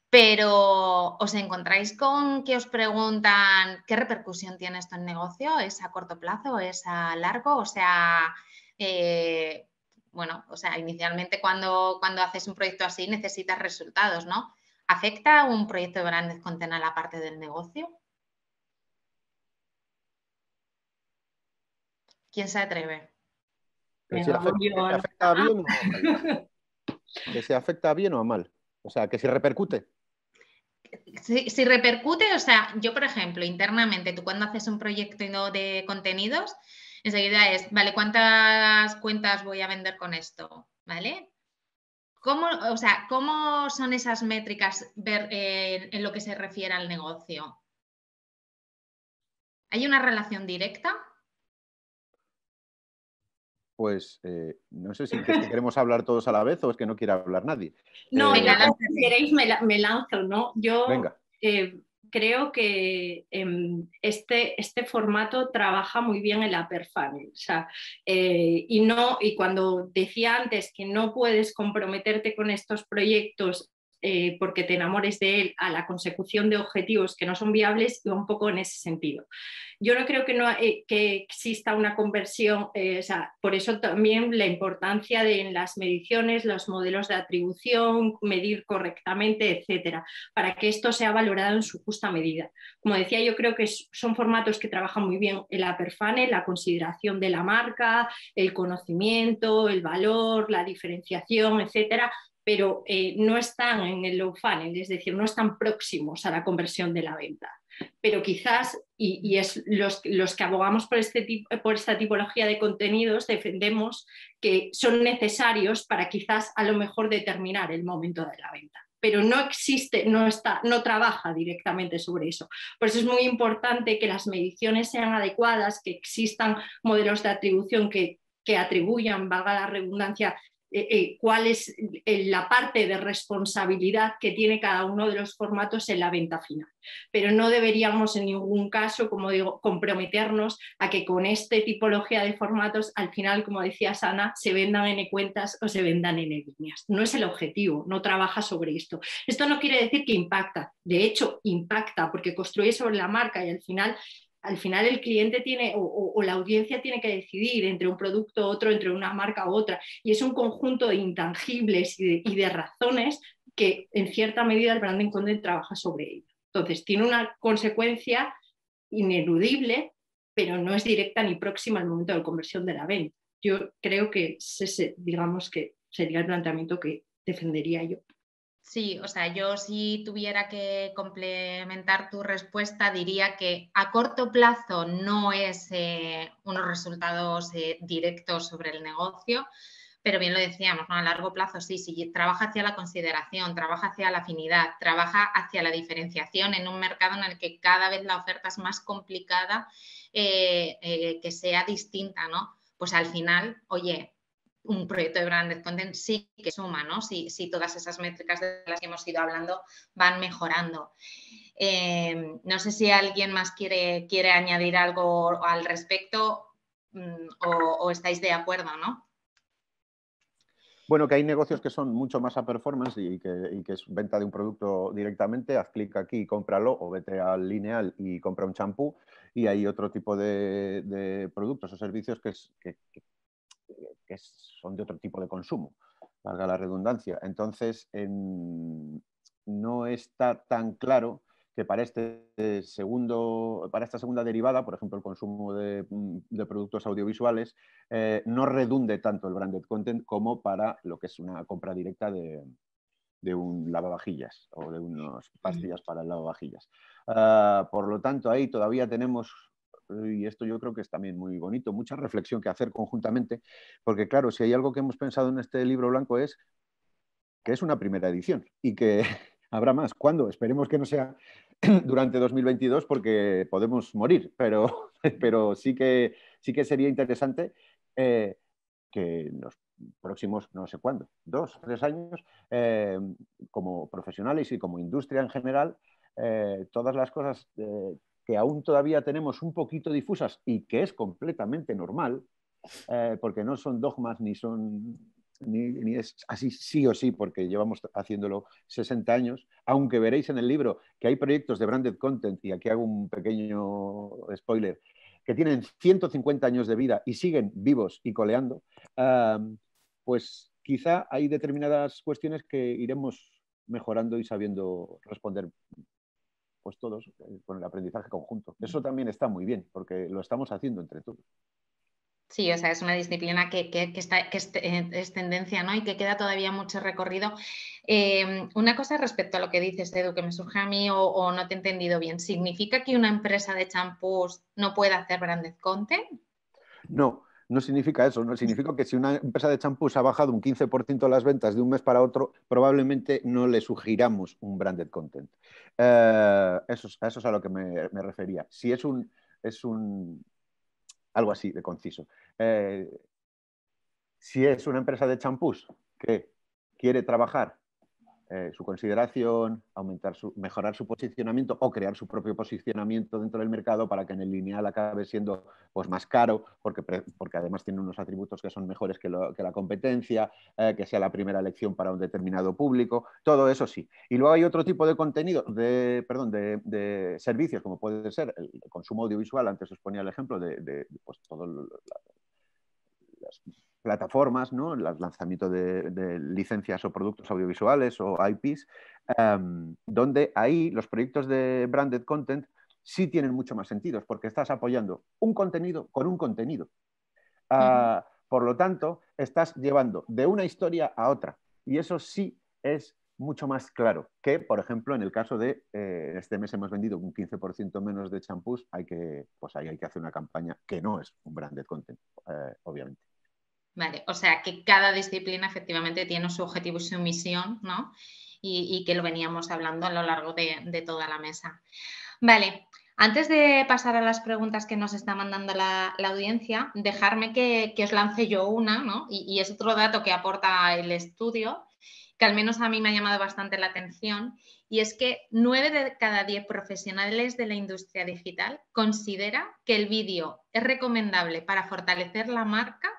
Pero ¿os encontráis con que os preguntan qué repercusión tiene esto en negocio? ¿Es a corto plazo? ¿Es a largo? O sea, bueno, o sea, inicialmente cuando haces un proyecto así necesitas resultados, ¿no? ¿Afecta un proyecto de branded content a la parte del negocio? ¿Quién se atreve? Que si afecta bien o mal. Que se afecta bien o a mal. O sea, que si repercute. Si repercute, o sea, yo por ejemplo, internamente, tú cuando haces un proyecto de contenidos, enseguida es, vale, ¿cuántas cuentas voy a vender con esto? ¿Vale? O sea, ¿cómo son esas métricas en lo que se refiere al negocio? ¿Hay una relación directa? Pues no sé si es que queremos hablar todos a la vez o es que no quiere hablar nadie. No, Venga, yo, si queréis me lanzo, ¿no? Yo Venga. creo que este formato trabaja muy bien el upper funnel. O sea, y cuando decía antes que no puedes comprometerte con estos proyectos porque te enamores de él a la consecución de objetivos que no son viables, iba un poco en ese sentido. Yo no creo que exista una conversión, o sea, por eso también la importancia de en las mediciones, los modelos de atribución, medir correctamente, etcétera, para que esto sea valorado en su justa medida. Como decía, yo creo que son formatos que trabajan muy bien el upper funnel, la consideración de la marca, el conocimiento, el valor, la diferenciación, etcétera, pero no están en el low funnel, es decir, no están próximos a la conversión de la venta. Pero quizás, y es los que abogamos por esta tipología de contenidos, defendemos que son necesarios para quizás a lo mejor determinar el momento de la venta. Pero no existe, no trabaja directamente sobre eso. Por eso es muy importante que las mediciones sean adecuadas, que existan modelos de atribución que atribuyan, valga la redundancia, cuál es la parte de responsabilidad que tiene cada uno de los formatos en la venta final. Pero no deberíamos en ningún caso, como digo, comprometernos a que con esta tipología de formatos, al final, como decía Sana, se vendan N cuentas o se vendan N líneas. No es el objetivo, no trabaja sobre esto. Esto no quiere decir que impacta, de hecho impacta porque construye sobre la marca y al final el cliente tiene o la audiencia tiene que decidir entre un producto u otro, entre una marca u otra, y es un conjunto de intangibles y de razones que en cierta medida el branding content trabaja sobre ello. Entonces tiene una consecuencia ineludible, pero no es directa ni próxima al momento de la conversión de la venta. Yo creo que digamos que sería el planteamiento que defendería yo. Sí, o sea, yo si tuviera que complementar tu respuesta diría que a corto plazo no es unos resultados directos sobre el negocio, pero bien lo decíamos, ¿no? A largo plazo sí, trabaja hacia la consideración, trabaja hacia la afinidad, trabaja hacia la diferenciación en un mercado en el que cada vez la oferta es más complicada, que sea distinta, ¿no? Pues al final, oye, un proyecto de branded content sí que suma, ¿no? Si todas esas métricas de las que hemos ido hablando van mejorando. No sé si alguien más quiere añadir algo al respecto o estáis de acuerdo, ¿no? Bueno, que hay negocios que son mucho más a performance y que es venta de un producto directamente, haz clic aquí y cómpralo, o vete al Lineal y compra un champú, y hay otro tipo de productos o servicios que son de otro tipo de consumo, valga la redundancia. Entonces, no está tan claro que para esta segunda derivada, por ejemplo, el consumo de productos audiovisuales, no redunde tanto el branded content como para lo que es una compra directa de un lavavajillas o de unas pastillas para el lavavajillas. Por lo tanto, ahí todavía tenemos, y esto yo creo que es también muy bonito, mucha reflexión que hacer conjuntamente, porque claro, si hay algo que hemos pensado en este libro blanco es que es una primera edición y que habrá más. ¿Cuándo? Esperemos que no sea durante 2022 porque podemos morir, pero sí que sería interesante que en los próximos, no sé cuándo, 2 o 3 años, como profesionales y como industria en general, todas las cosas que aún todavía tenemos un poquito difusas y que es completamente normal, porque no son dogmas ni es así sí o sí, porque llevamos haciéndolo 60 años, aunque veréis en el libro que hay proyectos de branded content, y aquí hago un pequeño spoiler, que tienen 150 años de vida y siguen vivos y coleando, pues quizá hay determinadas cuestiones que iremos mejorando y sabiendo responder pues todos con el aprendizaje conjunto. Eso también está muy bien, porque lo estamos haciendo entre todos. Sí, o sea, es una disciplina que es tendencia, ¿no? Y que queda todavía mucho recorrido. Una cosa respecto a lo que dices, Edu, que me surge a mí o no te he entendido bien. ¿Significa que una empresa de champús no puede hacer branded content? No, no significa eso. No significa que si una empresa de champús ha bajado un 15% las ventas de un mes para otro, probablemente no le sugiramos un branded content. Eso es a lo que me refería. Si es algo así de conciso. Si es una empresa de champús que quiere trabajar su consideración, mejorar su posicionamiento o crear su propio posicionamiento dentro del mercado para que en el lineal acabe siendo pues, más caro, porque además tiene unos atributos que son mejores que la competencia, que sea la primera elección para un determinado público, todo eso sí. Y luego hay otro tipo de contenido, de servicios, como puede ser el consumo audiovisual. Antes os ponía el ejemplo de pues, todo las plataformas, ¿no? El lanzamiento de licencias o productos audiovisuales o IPs, donde ahí los proyectos de branded content sí tienen mucho más sentido, porque estás apoyando un contenido con un contenido. Por lo tanto, estás llevando de una historia a otra. Y eso sí es mucho más claro que, por ejemplo, en el caso de este mes hemos vendido un 15% menos de champús, pues ahí hay que hacer una campaña que no es un branded content, obviamente. Vale, o sea que cada disciplina efectivamente tiene su objetivo y su misión, ¿no? Y que lo veníamos hablando a lo largo de toda la mesa. Vale, antes de pasar a las preguntas que nos está mandando la audiencia, dejarme que os lance yo una, ¿no? Y es otro dato que aporta el estudio, que al menos a mí me ha llamado bastante la atención, y es que 9 de cada 10 profesionales de la industria digital considera que el vídeo es recomendable para fortalecer la marca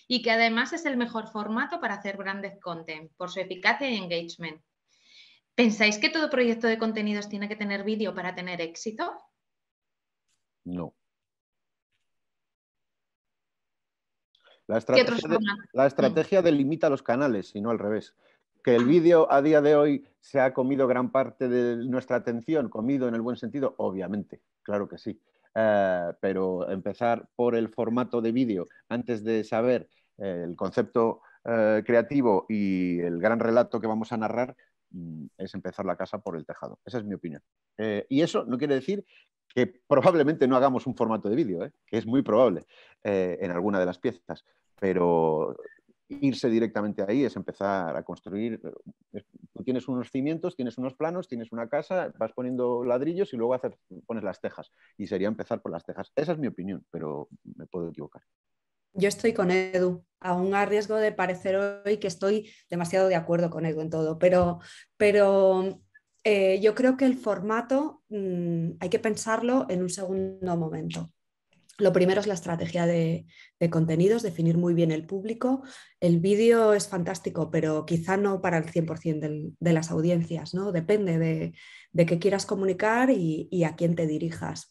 y que además es el mejor formato para hacer branded content por su eficacia y engagement. ¿Pensáis que todo proyecto de contenidos tiene que tener vídeo para tener éxito? No. ¿Qué otros La estrategia delimita los canales y no al revés. Que el vídeo a día de hoy se ha comido gran parte de nuestra atención, comido en el buen sentido, obviamente, claro que sí. Pero empezar por el formato de vídeo antes de saber el concepto creativo y el gran relato que vamos a narrar es empezar la casa por el tejado. Esa es mi opinión. Y eso no quiere decir que probablemente no hagamos un formato de vídeo, que es muy probable en alguna de las piezas, pero irse directamente ahí es empezar a construir. Tú tienes unos cimientos, tienes unos planos, tienes una casa, vas poniendo ladrillos y luego pones las tejas. Y sería empezar por las tejas. Esa es mi opinión, pero me puedo equivocar. Yo estoy con Edu, aún a riesgo de parecer hoy que estoy demasiado de acuerdo con Edu en todo, pero yo creo que el formato hay que pensarlo en un segundo momento. Lo primero es la estrategia de contenidos, definir muy bien el público. El vídeo es fantástico, pero quizá no para el 100% de las audiencias, ¿no? Depende de qué quieras comunicar y a quién te dirijas.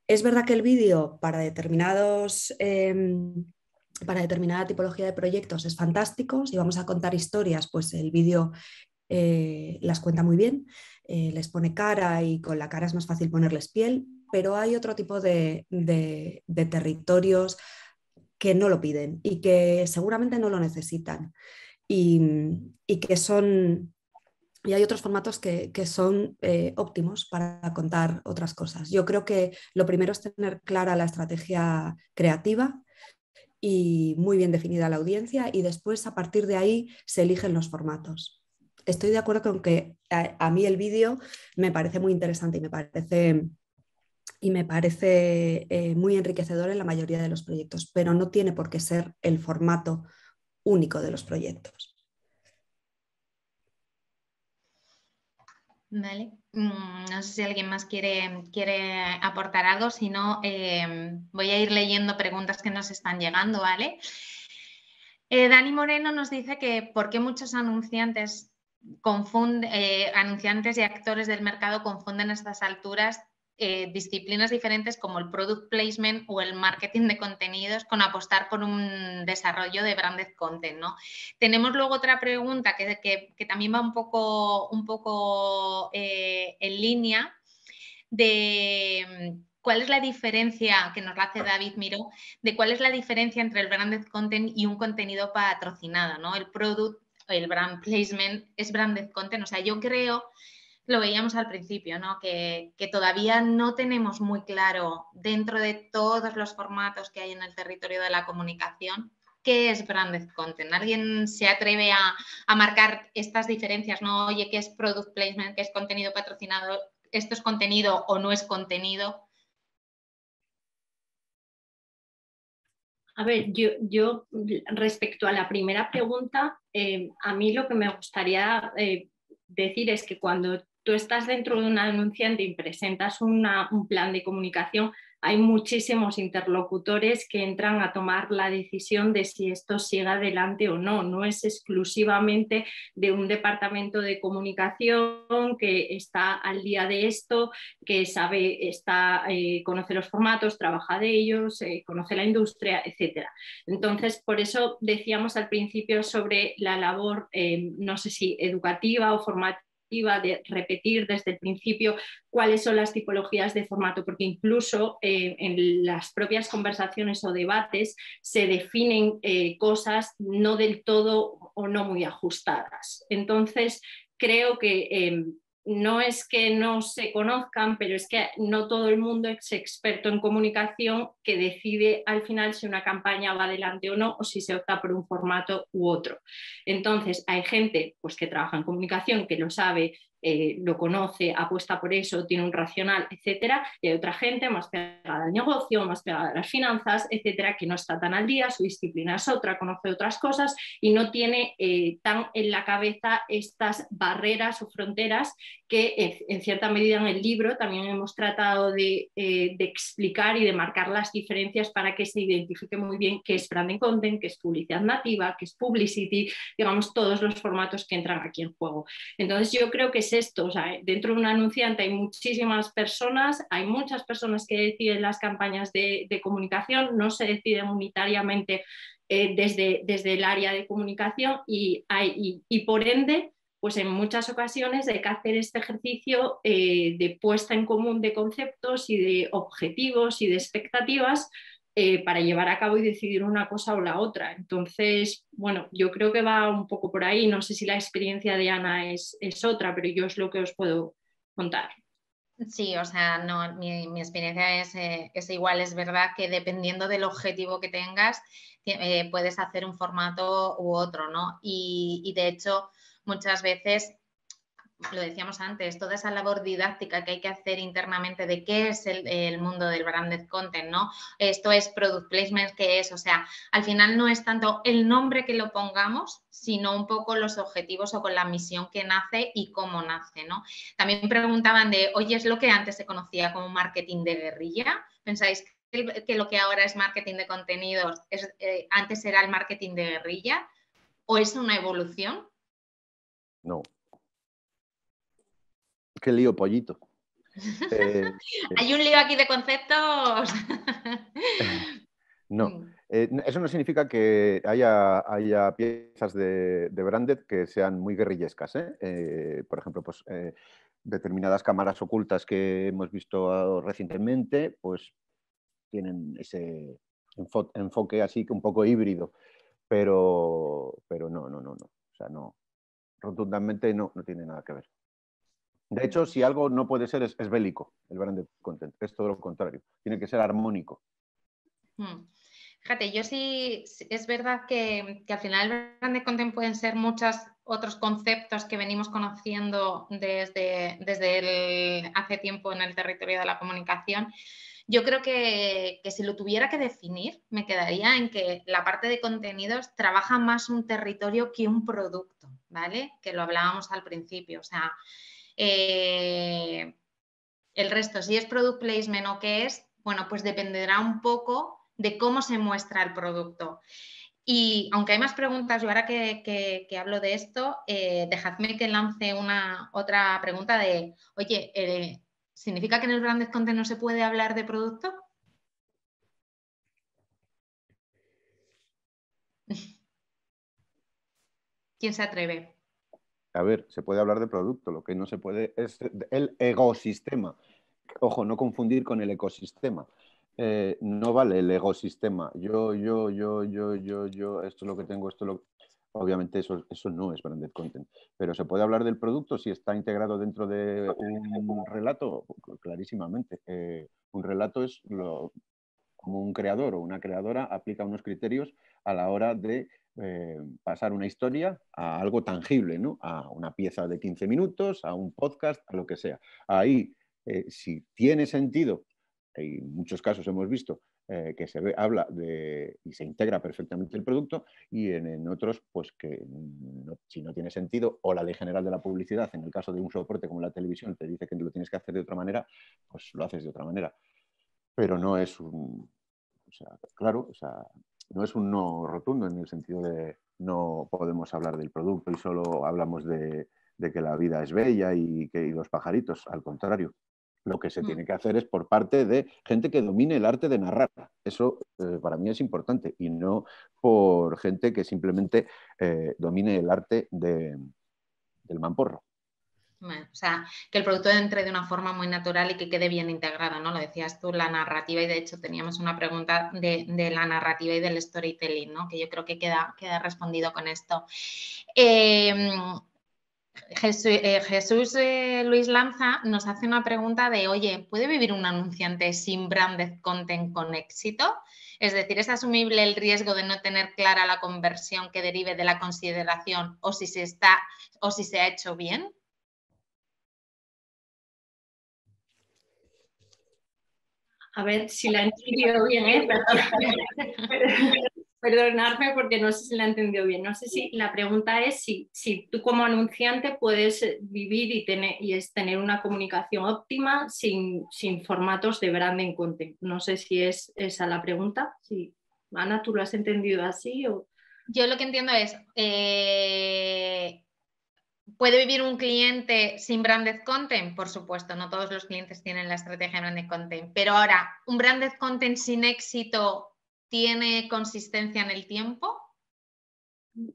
Es verdad que el vídeo para determinada tipología de proyectos es fantástico. Si vamos a contar historias, pues el vídeo las cuenta muy bien, les pone cara y con la cara es más fácil ponerles piel, pero hay otro tipo de territorios que no lo piden y que seguramente no lo necesitan y que son... Y hay otros formatos que son óptimos para contar otras cosas. Yo creo que lo primero es tener clara la estrategia creativa y muy bien definida la audiencia y después a partir de ahí se eligen los formatos. Estoy de acuerdo con que a mí el vídeo me parece muy interesante y me parece muy enriquecedor en la mayoría de los proyectos, pero no tiene por qué ser el formato único de los proyectos. Vale. No sé si alguien más quiere aportar algo, si no, voy a ir leyendo preguntas que nos están llegando, ¿vale? Dani Moreno nos dice que por qué muchos anunciantes y actores del mercado confunden a estas alturas disciplinas diferentes como el product placement o el marketing de contenidos con apostar por un desarrollo de branded content, ¿no? Tenemos luego otra pregunta que también va un poco en línea de ¿cuál es la diferencia, que nos la hace David Miró, de cuál es la diferencia entre el branded content y un contenido patrocinado, ¿no? El product, el brand placement es branded content. O sea, yo creo, lo veíamos al principio, ¿no? Que todavía no tenemos muy claro, dentro de todos los formatos que hay en el territorio de la comunicación, qué es branded content. ¿Alguien se atreve a marcar estas diferencias, ¿no? Oye, ¿qué es product placement? ¿Qué es contenido patrocinado? ¿Esto es contenido o no es contenido? A ver, yo respecto a la primera pregunta, a mí lo que me gustaría decir es que cuando tú estás dentro de una anunciante y presentas un plan de comunicación, hay muchísimos interlocutores que entran a tomar la decisión de si esto sigue adelante o no. No es exclusivamente de un departamento de comunicación que está al día de esto, que sabe, conoce los formatos, trabaja de ellos, conoce la industria, etcétera. Entonces, por eso decíamos al principio sobre la labor, no sé si educativa o formativa, de repetir desde el principio cuáles son las tipologías de formato, porque incluso en las propias conversaciones o debates se definen cosas no del todo o no muy ajustadas. Entonces, creo que no es que no se conozcan, pero es que no todo el mundo es experto en comunicación que decide al final si una campaña va adelante o no, o si se opta por un formato u otro. Entonces, hay gente pues, que trabaja en comunicación, que lo sabe, lo conoce, apuesta por eso, tiene un racional, etcétera, y hay otra gente más pegada al negocio, más pegada a las finanzas, etcétera, que no está tan al día, su disciplina es otra, conoce otras cosas y no tiene tan en la cabeza estas barreras o fronteras que en cierta medida en el libro también hemos tratado de explicar y de marcar las diferencias para que se identifique muy bien qué es branding content, qué es publicidad nativa, qué es publicity, digamos, todos los formatos que entran aquí en juego. Entonces yo creo que es esto, o sea, dentro de un anunciante hay muchísimas personas, hay muchas personas que deciden las campañas de comunicación, no se deciden unitariamente desde el área de comunicación y por ende pues en muchas ocasiones hay que hacer este ejercicio de puesta en común de conceptos y de objetivos y de expectativas para llevar a cabo y decidir una cosa o la otra. Entonces, bueno, yo creo que va un poco por ahí. No sé si la experiencia de Ana es otra, pero yo es lo que os puedo contar. Sí, o sea, no, mi experiencia es igual. Es verdad que dependiendo del objetivo que tengas, puedes hacer un formato u otro, ¿no? Y de hecho, muchas veces, lo decíamos antes, toda esa labor didáctica que hay que hacer internamente de qué es el mundo del branded content, ¿no? Esto es product placement, ¿qué es? O sea, al final no es tanto el nombre que lo pongamos, sino un poco los objetivos o con la misión que nace y cómo nace, ¿no? También preguntaban de, oye, ¿es lo que antes se conocía como marketing de guerrilla? ¿Pensáis que lo que ahora es marketing de contenidos antes era el marketing de guerrilla? ¿O es una evolución? No. Qué lío, pollito. Hay un lío aquí de conceptos. No. Eso no significa que haya piezas de branded que sean muy guerrillescas. Por ejemplo, pues, determinadas cámaras ocultas que hemos visto recientemente, pues tienen ese enfoque así que un poco híbrido, pero no. O sea, no, rotundamente no tiene nada que ver. De hecho, si algo no puede ser, es bélico, el branded content. Es todo lo contrario. Tiene que ser armónico. Fíjate, yo sí, es verdad que al final el branded content pueden ser muchos otros conceptos que venimos conociendo desde hace tiempo en el territorio de la comunicación. Yo creo que si lo tuviera que definir, me quedaría en que la parte de contenidos trabaja más un territorio que un producto, ¿vale? Que lo hablábamos al principio. O sea, el resto, si es product placement o qué es, bueno, pues dependerá un poco de cómo se muestra el producto. Y aunque hay más preguntas, yo ahora que hablo de esto, dejadme que lance otra pregunta de, oye, ¿significa que en el branded content no se puede hablar de producto? ¿Quién se atreve? A ver, se puede hablar de producto, lo que no se puede es el ecosistema Ojo, no confundir con el ecosistema. No vale el ecosistema. Yo, esto es lo que tengo, esto es lo... Obviamente eso no es branded content, pero se puede hablar del producto si está integrado dentro de un relato, clarísimamente. Un relato es como un creador o una creadora aplica unos criterios a la hora de pasar una historia a algo tangible, ¿no? A una pieza de 15 minutos, a un podcast, a lo que sea. Ahí, si tiene sentido, y en muchos casos hemos visto que habla y se integra perfectamente el producto, y en otros, pues que si no tiene sentido, o la ley general de la publicidad, en el caso de un soporte como la televisión, te dice que lo tienes que hacer de otra manera, pues lo haces de otra manera. Pero no es un... O sea, claro, o sea, no es un no rotundo en el sentido de no podemos hablar del producto y solo hablamos de que la vida es bella y los pajaritos. Al contrario, lo que se tiene que hacer es por parte de gente que domine el arte de narrar. Eso para mí es importante y no por gente que simplemente domine el arte del mamporro. Bueno, o sea, que el producto entre de una forma muy natural y que quede bien integrado, ¿no? Lo decías tú, la narrativa, y de hecho teníamos una pregunta de la narrativa y del storytelling, ¿no? Que yo creo que queda respondido con esto. Jesús Luis Lanza nos hace una pregunta de, oye, ¿puede vivir un anunciante sin branded content con éxito? Es decir, ¿es asumible el riesgo de no tener clara la conversión que derive de la consideración o si se ha hecho bien? A ver si la he entendido bien, perdonadme porque no sé si la he entendido bien. No sé si la pregunta es si tú como anunciante puedes vivir y tener una comunicación óptima sin formatos de branding content. No sé si es esa la pregunta. Sí. Ana, ¿tú lo has entendido así? O... Yo lo que entiendo es... ¿Puede vivir un cliente sin branded content? Por supuesto, no todos los clientes tienen la estrategia de branded content, pero ahora, ¿un branded content sin éxito tiene consistencia en el tiempo?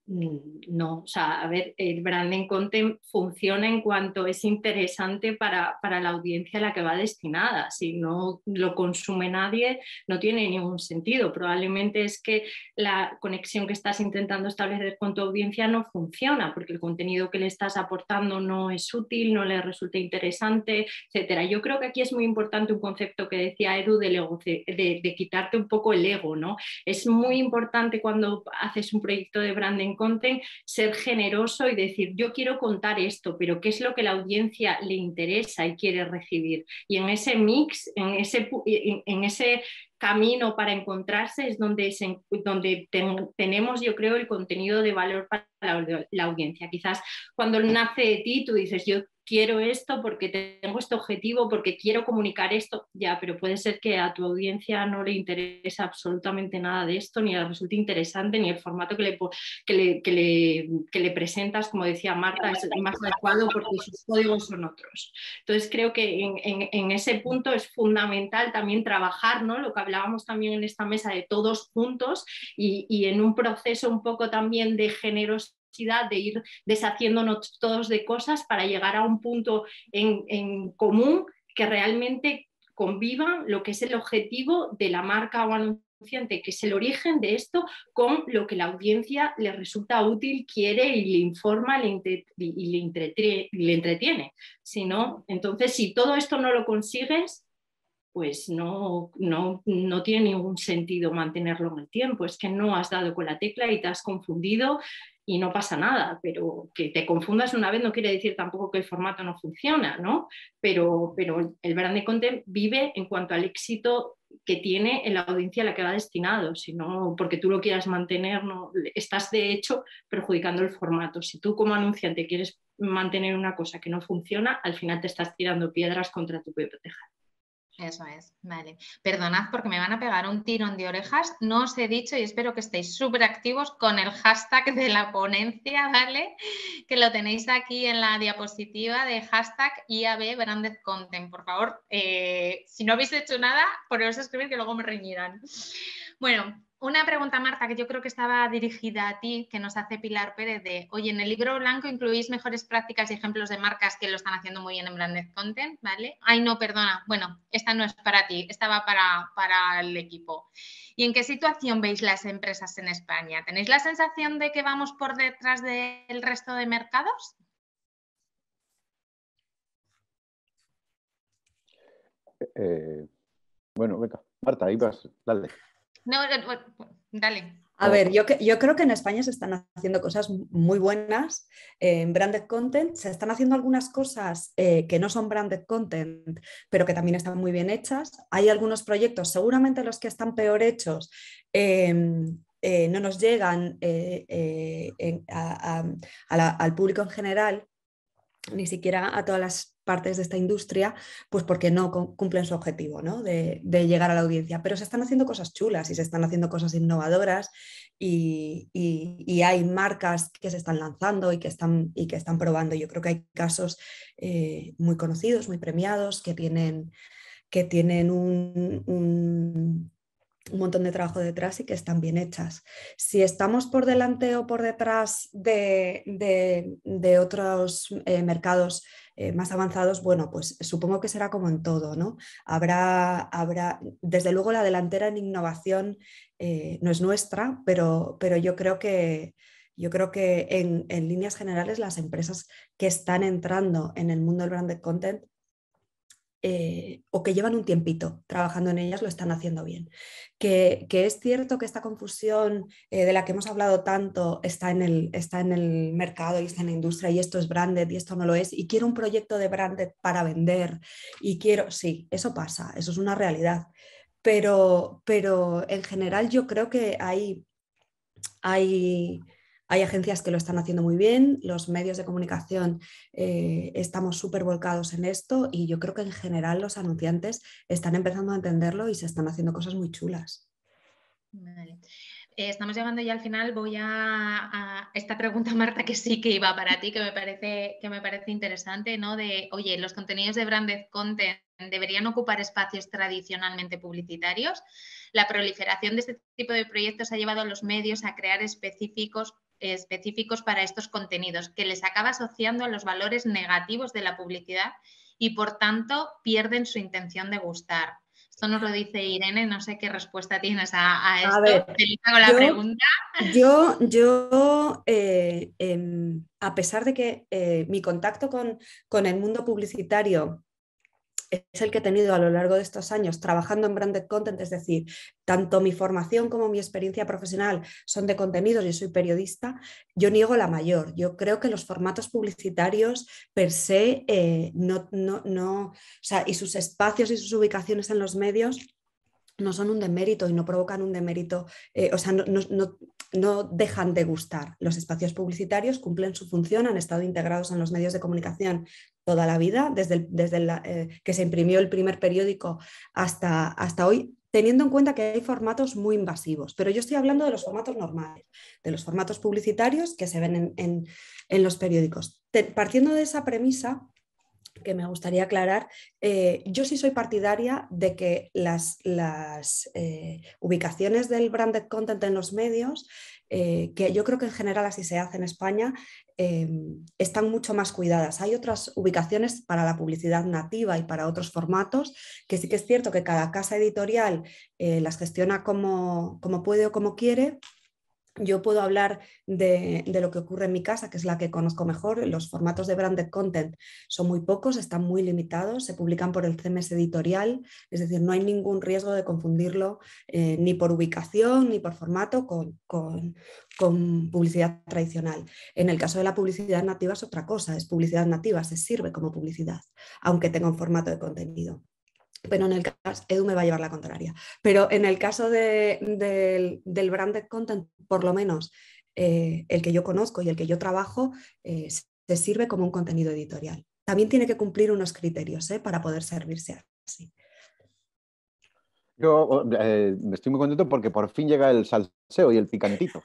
No, o sea, a ver, el branding content funciona en cuanto es interesante para la audiencia a la que va destinada. Si no lo consume nadie, no tiene ningún sentido. Probablemente es que la conexión que estás intentando establecer con tu audiencia no funciona porque el contenido que le estás aportando no es útil, no le resulta interesante, etcétera. Yo creo que aquí es muy importante un concepto que decía Edu del ego, de quitarte un poco el ego, ¿no? Es muy importante cuando haces un proyecto de branding content, ser generoso y decir, yo quiero contar esto, pero ¿qué es lo que la audiencia le interesa y quiere recibir? Y en ese mix, en ese camino para encontrarse es donde tenemos, yo creo, el contenido de valor para la audiencia. Quizás cuando nace de ti, tú dices, yo quiero esto porque tengo este objetivo, porque quiero comunicar esto, ya, pero puede ser que a tu audiencia no le interesa absolutamente nada de esto, ni le resulte interesante, ni el formato que le presentas, como decía Marta, es más adecuado porque sus códigos son otros. Entonces creo que en ese punto es fundamental también trabajar, ¿no? Lo que hablábamos también en esta mesa de todos juntos y en un proceso un poco también de generosidad, de ir deshaciéndonos todos de cosas para llegar a un punto en común que realmente convivan lo que es el objetivo de la marca o anunciante, que es el origen de esto, con lo que la audiencia le resulta útil, quiere y le informa y le entretiene. Si no, entonces, si todo esto no lo consigues, pues no tiene ningún sentido mantenerlo en el tiempo. Es que no has dado con la tecla y te has confundido y no pasa nada, pero que te confundas una vez no quiere decir tampoco que el formato no funciona, ¿no? Pero el branded content vive en cuanto al éxito que tiene en la audiencia a la que va destinado, si no porque tú lo quieras mantener, no, estás de hecho perjudicando el formato. Si tú como anunciante quieres mantener una cosa que no funciona, al final te estás tirando piedras contra tu propio tejado. Eso es, vale. Perdonad porque me van a pegar un tirón de orejas. No os he dicho y espero que estéis súper activos con el hashtag de la ponencia, ¿vale? Que lo tenéis aquí en la diapositiva de hashtag IAB Branded Content. Por favor, si no habéis hecho nada, poneros a escribir que luego me reñirán. Bueno, Una pregunta, Marta, que yo creo que estaba dirigida a ti, que nos hace Pilar Pérez de, oye, en el libro blanco incluís mejores prácticas y ejemplos de marcas que lo están haciendo muy bien en Branded Content, ¿vale? Ay, no, perdona, bueno, esta no es para ti, esta va para el equipo. ¿Y en qué situación veis las empresas en España? ¿Tenéis la sensación de que vamos por detrás del resto de mercados? Bueno, venga, Marta, ahí vas, dale. No, dale. A ver, yo creo que en España se están haciendo cosas muy buenas en branded content. Se están haciendo algunas cosas que no son branded content, pero que también están muy bien hechas. Hay algunos proyectos, seguramente los que están peor hechos, no nos llegan al público en general, ni siquiera a todas las partes de esta industria, pues porque no cumplen su objetivo, ¿no? de llegar a la audiencia. Pero se están haciendo cosas chulas y se están haciendo cosas innovadoras y hay marcas que se están lanzando y que están probando. Yo creo que hay casos muy conocidos, muy premiados, que tienen un montón de trabajo detrás y que están bien hechas. Si estamos por delante o por detrás de otros mercados más avanzados, bueno, pues supongo que será como en todo, ¿no? Desde luego la delantera en innovación no es nuestra, pero yo creo que en líneas generales las empresas que están entrando en el mundo del branded content o que llevan un tiempito trabajando en ellas lo están haciendo bien. Que es cierto que esta confusión de la que hemos hablado tanto está en el mercado y está en la industria y esto es branded y esto no lo es y quiero un proyecto de branded para vender y quiero, sí, eso pasa, eso es una realidad. Pero en general yo creo que hay agencias que lo están haciendo muy bien, los medios de comunicación estamos súper volcados en esto y yo creo que en general los anunciantes están empezando a entenderlo y se están haciendo cosas muy chulas. Vale. Estamos llegando ya al final. Voy a esta pregunta, Marta, que sí que iba para ti, que me parece interesante, ¿no? De, oye, los contenidos de branded content deberían ocupar espacios tradicionalmente publicitarios. La proliferación de este tipo de proyectos ha llevado a los medios a crear específicos para estos contenidos, que les acaba asociando a los valores negativos de la publicidad y, por tanto, pierden su intención de gustar. Esto nos lo dice Irene, no sé qué respuesta tienes a esto. A ver, te hago la pregunta. A pesar de que mi contacto con el mundo publicitario es el que he tenido a lo largo de estos años trabajando en branded content, es decir, tanto mi formación como mi experiencia profesional son de contenidos, yo soy periodista, yo niego la mayor. Yo creo que los formatos publicitarios per se o sea, y sus espacios y sus ubicaciones en los medios no son un demérito y no provocan un demérito, o sea, no dejan de gustar. Los espacios publicitarios cumplen su función, han estado integrados en los medios de comunicación toda la vida, desde que se imprimió el primer periódico hasta hoy, teniendo en cuenta que hay formatos muy invasivos. Pero yo estoy hablando de los formatos normales, de los formatos publicitarios que se ven en los periódicos. Partiendo de esa premisa, que me gustaría aclarar, yo sí soy partidaria de que las ubicaciones del branded content en los medios, que yo creo que en general así se hace en España, están mucho más cuidadas. Hay otras ubicaciones para la publicidad nativa y para otros formatos, que sí que es cierto que cada casa editorial las gestiona como puede o como quiere. Yo puedo hablar de lo que ocurre en mi casa, que es la que conozco mejor. Los formatos de branded content son muy pocos, están muy limitados, se publican por el CMS editorial, es decir, no hay ningún riesgo de confundirlo ni por ubicación ni por formato con publicidad tradicional. En el caso de la publicidad nativa es otra cosa, es publicidad nativa, se sirve como publicidad, aunque tenga un formato de contenido. Pero en el caso, Edu me va a llevar la contraria, pero en el caso del branded content, por lo menos el que yo conozco y el que yo trabajo, se sirve como un contenido editorial. También tiene que cumplir unos criterios para poder servirse así. Yo estoy muy contento porque por fin llega el salseo y el picantito.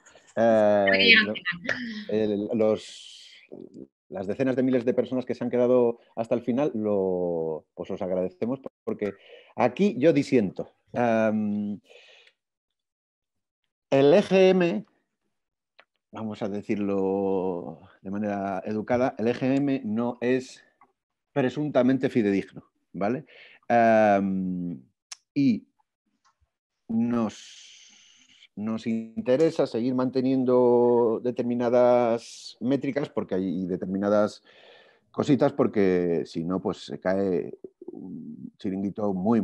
Las decenas de miles de personas que se han quedado hasta el final, pues os agradecemos porque aquí yo disiento. El EGM, vamos a decirlo de manera educada, el EGM no es presuntamente fidedigno, ¿vale? Y nos interesa seguir manteniendo determinadas métricas porque hay determinadas cositas, porque si no, pues se cae un chiringuito muy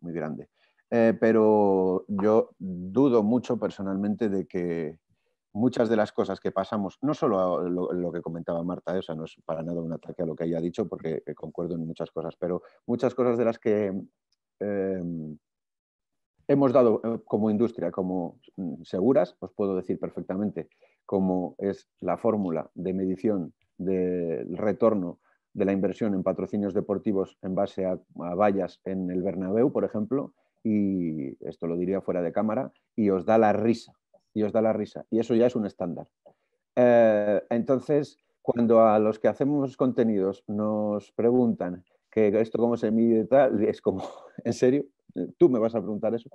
grande. Pero yo dudo mucho personalmente de que muchas de las cosas que pasamos, no solo lo que comentaba Marta, o sea, no es para nada un ataque a lo que ella ha dicho, porque concuerdo en muchas cosas, pero muchas cosas de las que hemos dado como industria como seguras, os puedo decir perfectamente cómo es la fórmula de medición del retorno de la inversión en patrocinios deportivos en base a vallas en el Bernabéu, por ejemplo, y esto lo diría fuera de cámara, y os da la risa, y eso ya es un estándar. Entonces, cuando a los que hacemos contenidos nos preguntan que esto cómo se mide y tal, es como, ¿en serio? ¿Tú me vas a preguntar eso?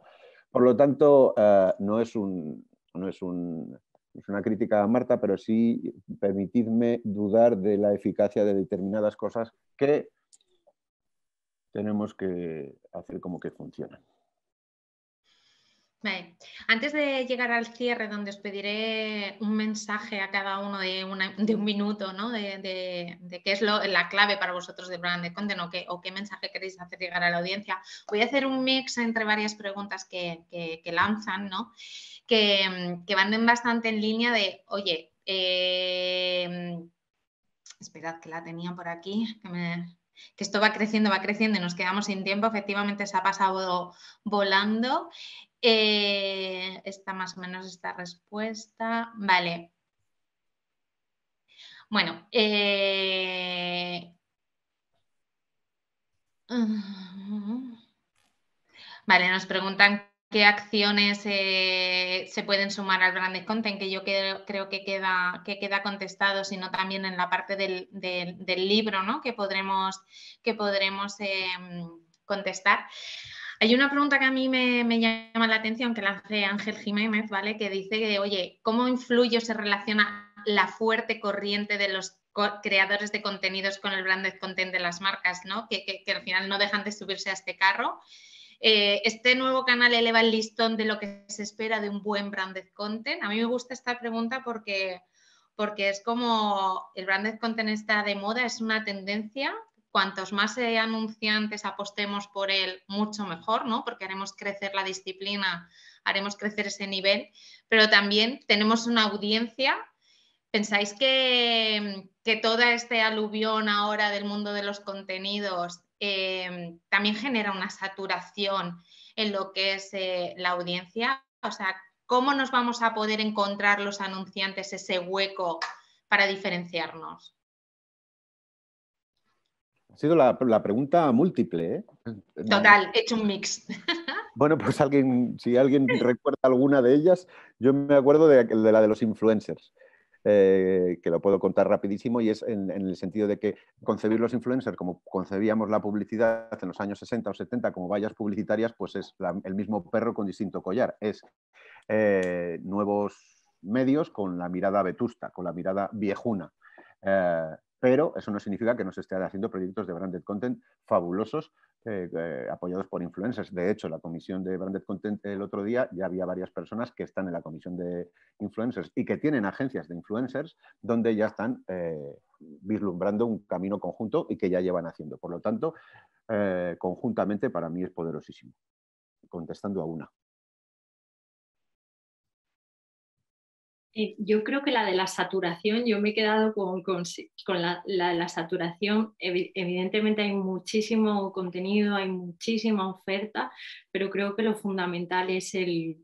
Por lo tanto, no es una crítica a Marta, pero sí permitidme dudar de la eficacia de determinadas cosas que tenemos que hacer como que funcionan. Vale. Antes de llegar al cierre, donde os pediré un mensaje a cada uno de un minuto, ¿no? de qué es la clave para vosotros de branded content o qué mensaje queréis hacer llegar a la audiencia, voy a hacer un mix entre varias preguntas que lanzan, ¿no? que van bastante en línea de, oye, esperad que la tenía por aquí, que esto va creciendo y nos quedamos sin tiempo. Efectivamente se ha pasado volando. Esta más o menos esta respuesta. Vale. Bueno. Vale, nos preguntan qué acciones se pueden sumar al branded content, que yo creo que queda contestado, sino también en la parte del libro, ¿no? que podremos contestar. Hay una pregunta que a mí me llama la atención, que la hace Ángel Jiménez, ¿vale? Que dice que, oye, ¿cómo influye o se relaciona la fuerte corriente de los creadores de contenidos con el branded content de las marcas, ¿no? Que al final no dejan de subirse a este carro? ¿Este nuevo canal eleva el listón de lo que se espera de un buen branded content? A mí me gusta esta pregunta porque es como el branded content está de moda, es una tendencia. Cuantos más anunciantes apostemos por él, mucho mejor, ¿no? Porque haremos crecer la disciplina, haremos crecer ese nivel, pero también tenemos una audiencia. ¿Pensáis que toda este aluvión ahora del mundo de los contenidos también genera una saturación en lo que es la audiencia? O sea, ¿cómo nos vamos a poder encontrar los anunciantes ese hueco para diferenciarnos? Ha sido la pregunta múltiple, ¿eh? Total, he hecho un mix. Bueno, pues si alguien recuerda alguna de ellas, yo me acuerdo de la de los influencers. Que lo puedo contar rapidísimo, y es en el sentido de que concebir los influencers como concebíamos la publicidad en los años 60 o 70 como vallas publicitarias, pues es el mismo perro con distinto collar. Es nuevos medios con la mirada vetusta, con la mirada viejuna. Pero eso no significa que no se estén haciendo proyectos de branded content fabulosos apoyados por influencers. De hecho, la comisión de branded content el otro día ya había varias personas que están en la comisión de influencers y que tienen agencias de influencers donde ya están vislumbrando un camino conjunto y que ya llevan haciendo. Por lo tanto, conjuntamente para mí es poderosísimo. Contestando a una. Yo creo que la de la saturación, yo me he quedado con la saturación. Evidentemente hay muchísimo contenido, hay muchísima oferta, pero creo que lo fundamental es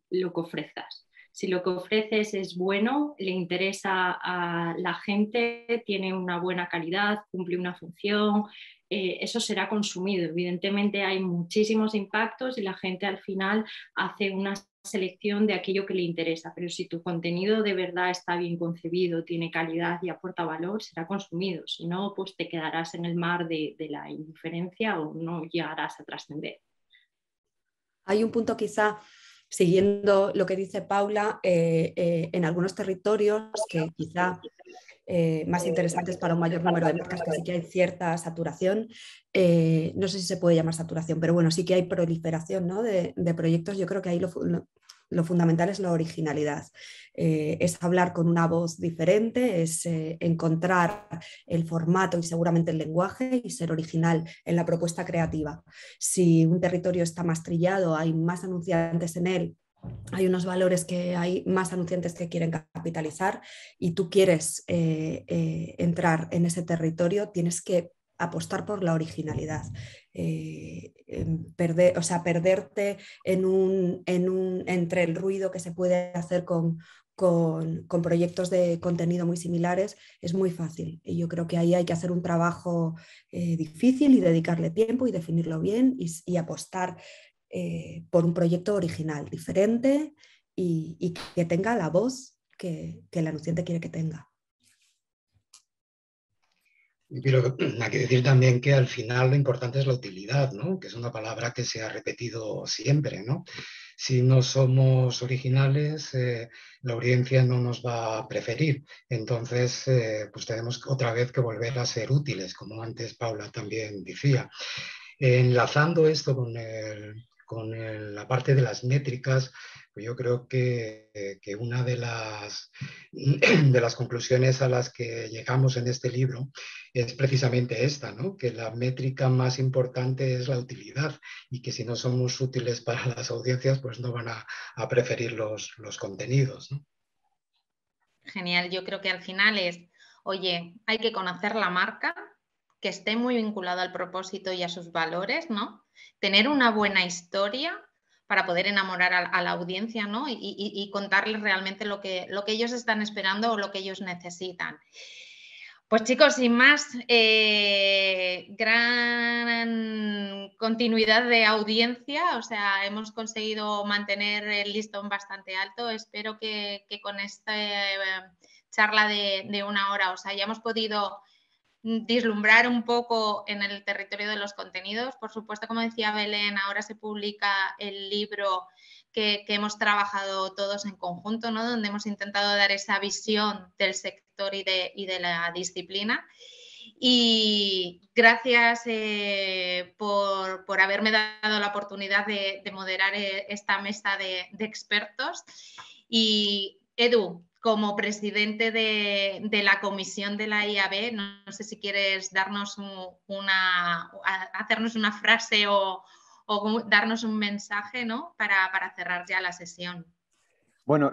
lo que ofrezcas. Si lo que ofreces es bueno, le interesa a la gente, tiene una buena calidad, cumple una función, eso será consumido. Evidentemente hay muchísimos impactos y la gente al final hace una selección de aquello que le interesa, pero si tu contenido de verdad está bien concebido, tiene calidad y aporta valor, será consumido. Si no, pues te quedarás en el mar de la indiferencia o no llegarás a trascender. Hay un punto quizá siguiendo lo que dice Paula, en algunos territorios que quizá más interesantes para un mayor número de marcas, que sí que hay cierta saturación, no sé si se puede llamar saturación, pero bueno, sí que hay proliferación, ¿no?, de proyectos. Yo creo que ahí lo fundamental es la originalidad, es hablar con una voz diferente, es encontrar el formato y seguramente el lenguaje y ser original en la propuesta creativa. Si un territorio está más trillado, hay más anunciantes en él, hay unos valores que hay más anunciantes que quieren capitalizar y tú quieres entrar en ese territorio, tienes que apostar por la originalidad, perderte entre el ruido que se puede hacer con proyectos de contenido muy similares es muy fácil. Y yo creo que ahí hay que hacer un trabajo difícil y dedicarle tiempo y definirlo bien y apostar por un proyecto original, diferente y que tenga la voz que el anunciante quiere que tenga. Pero hay que decir también que al final lo importante es la utilidad, ¿no?, que es una palabra que se ha repetido siempre, ¿no? Si no somos originales, la audiencia no nos va a preferir. Entonces, pues tenemos otra vez que volver a ser útiles, como antes Paula también decía. Enlazando esto con la parte de las métricas, pues yo creo que una de las conclusiones a las que llegamos en este libro es precisamente esta, ¿no?, que la métrica más importante es la utilidad y que si no somos útiles para las audiencias, pues no van a preferir los contenidos, ¿no? Genial, yo creo que al final es, oye, hay que conocer la marca, que esté muy vinculada al propósito y a sus valores, ¿no? Tener una buena historia para poder enamorar a la audiencia, ¿no? Y contarles realmente lo que ellos están esperando o lo que ellos necesitan. Pues chicos, sin más, gran continuidad de audiencia, o sea, hemos conseguido mantener el listón bastante alto. Espero que con esta charla de una hora os hayamos podido vislumbrar un poco en el territorio de los contenidos. Por supuesto, como decía Belén, ahora se publica el libro que hemos trabajado todos en conjunto, ¿no?, donde hemos intentado dar esa visión del sector y de la disciplina. Y gracias por haberme dado la oportunidad de moderar esta mesa de expertos. Y Edu, como presidente de la comisión de la IAB, no sé si quieres darnos hacernos una frase o darnos un mensaje, ¿no?, para cerrar ya la sesión. Bueno,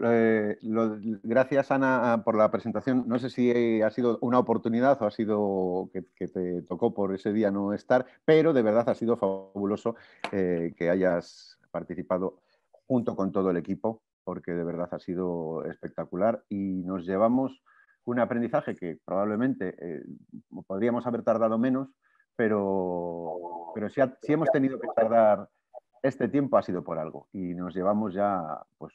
gracias Ana por la presentación. No sé si ha sido una oportunidad o ha sido que te tocó por ese día no estar, pero de verdad ha sido fabuloso que hayas participado junto con todo el equipo, porque de verdad ha sido espectacular y nos llevamos un aprendizaje que probablemente podríamos haber tardado menos, pero si hemos tenido que tardar este tiempo ha sido por algo y nos llevamos ya pues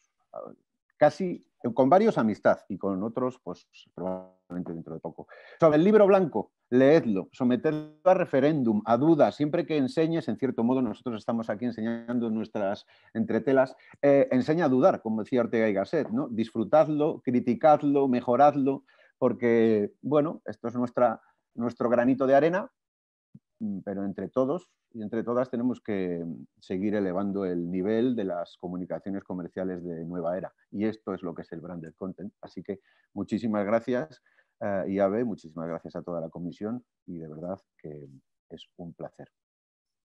casi con varios amistad y con otros pues probablemente dentro de poco. Sobre el libro blanco, leedlo, sometedlo a referéndum, a dudas, siempre que enseñes, en cierto modo nosotros estamos aquí enseñando nuestras entretelas, enseña a dudar, como decía Ortega y Gasset, ¿no? Disfrutadlo, criticadlo, mejoradlo, porque bueno, esto es nuestro granito de arena, pero entre todos y entre todas tenemos que seguir elevando el nivel de las comunicaciones comerciales de nueva era. Y esto es lo que es el branded content. Así que muchísimas gracias, IAB, muchísimas gracias a toda la comisión y de verdad que es un placer.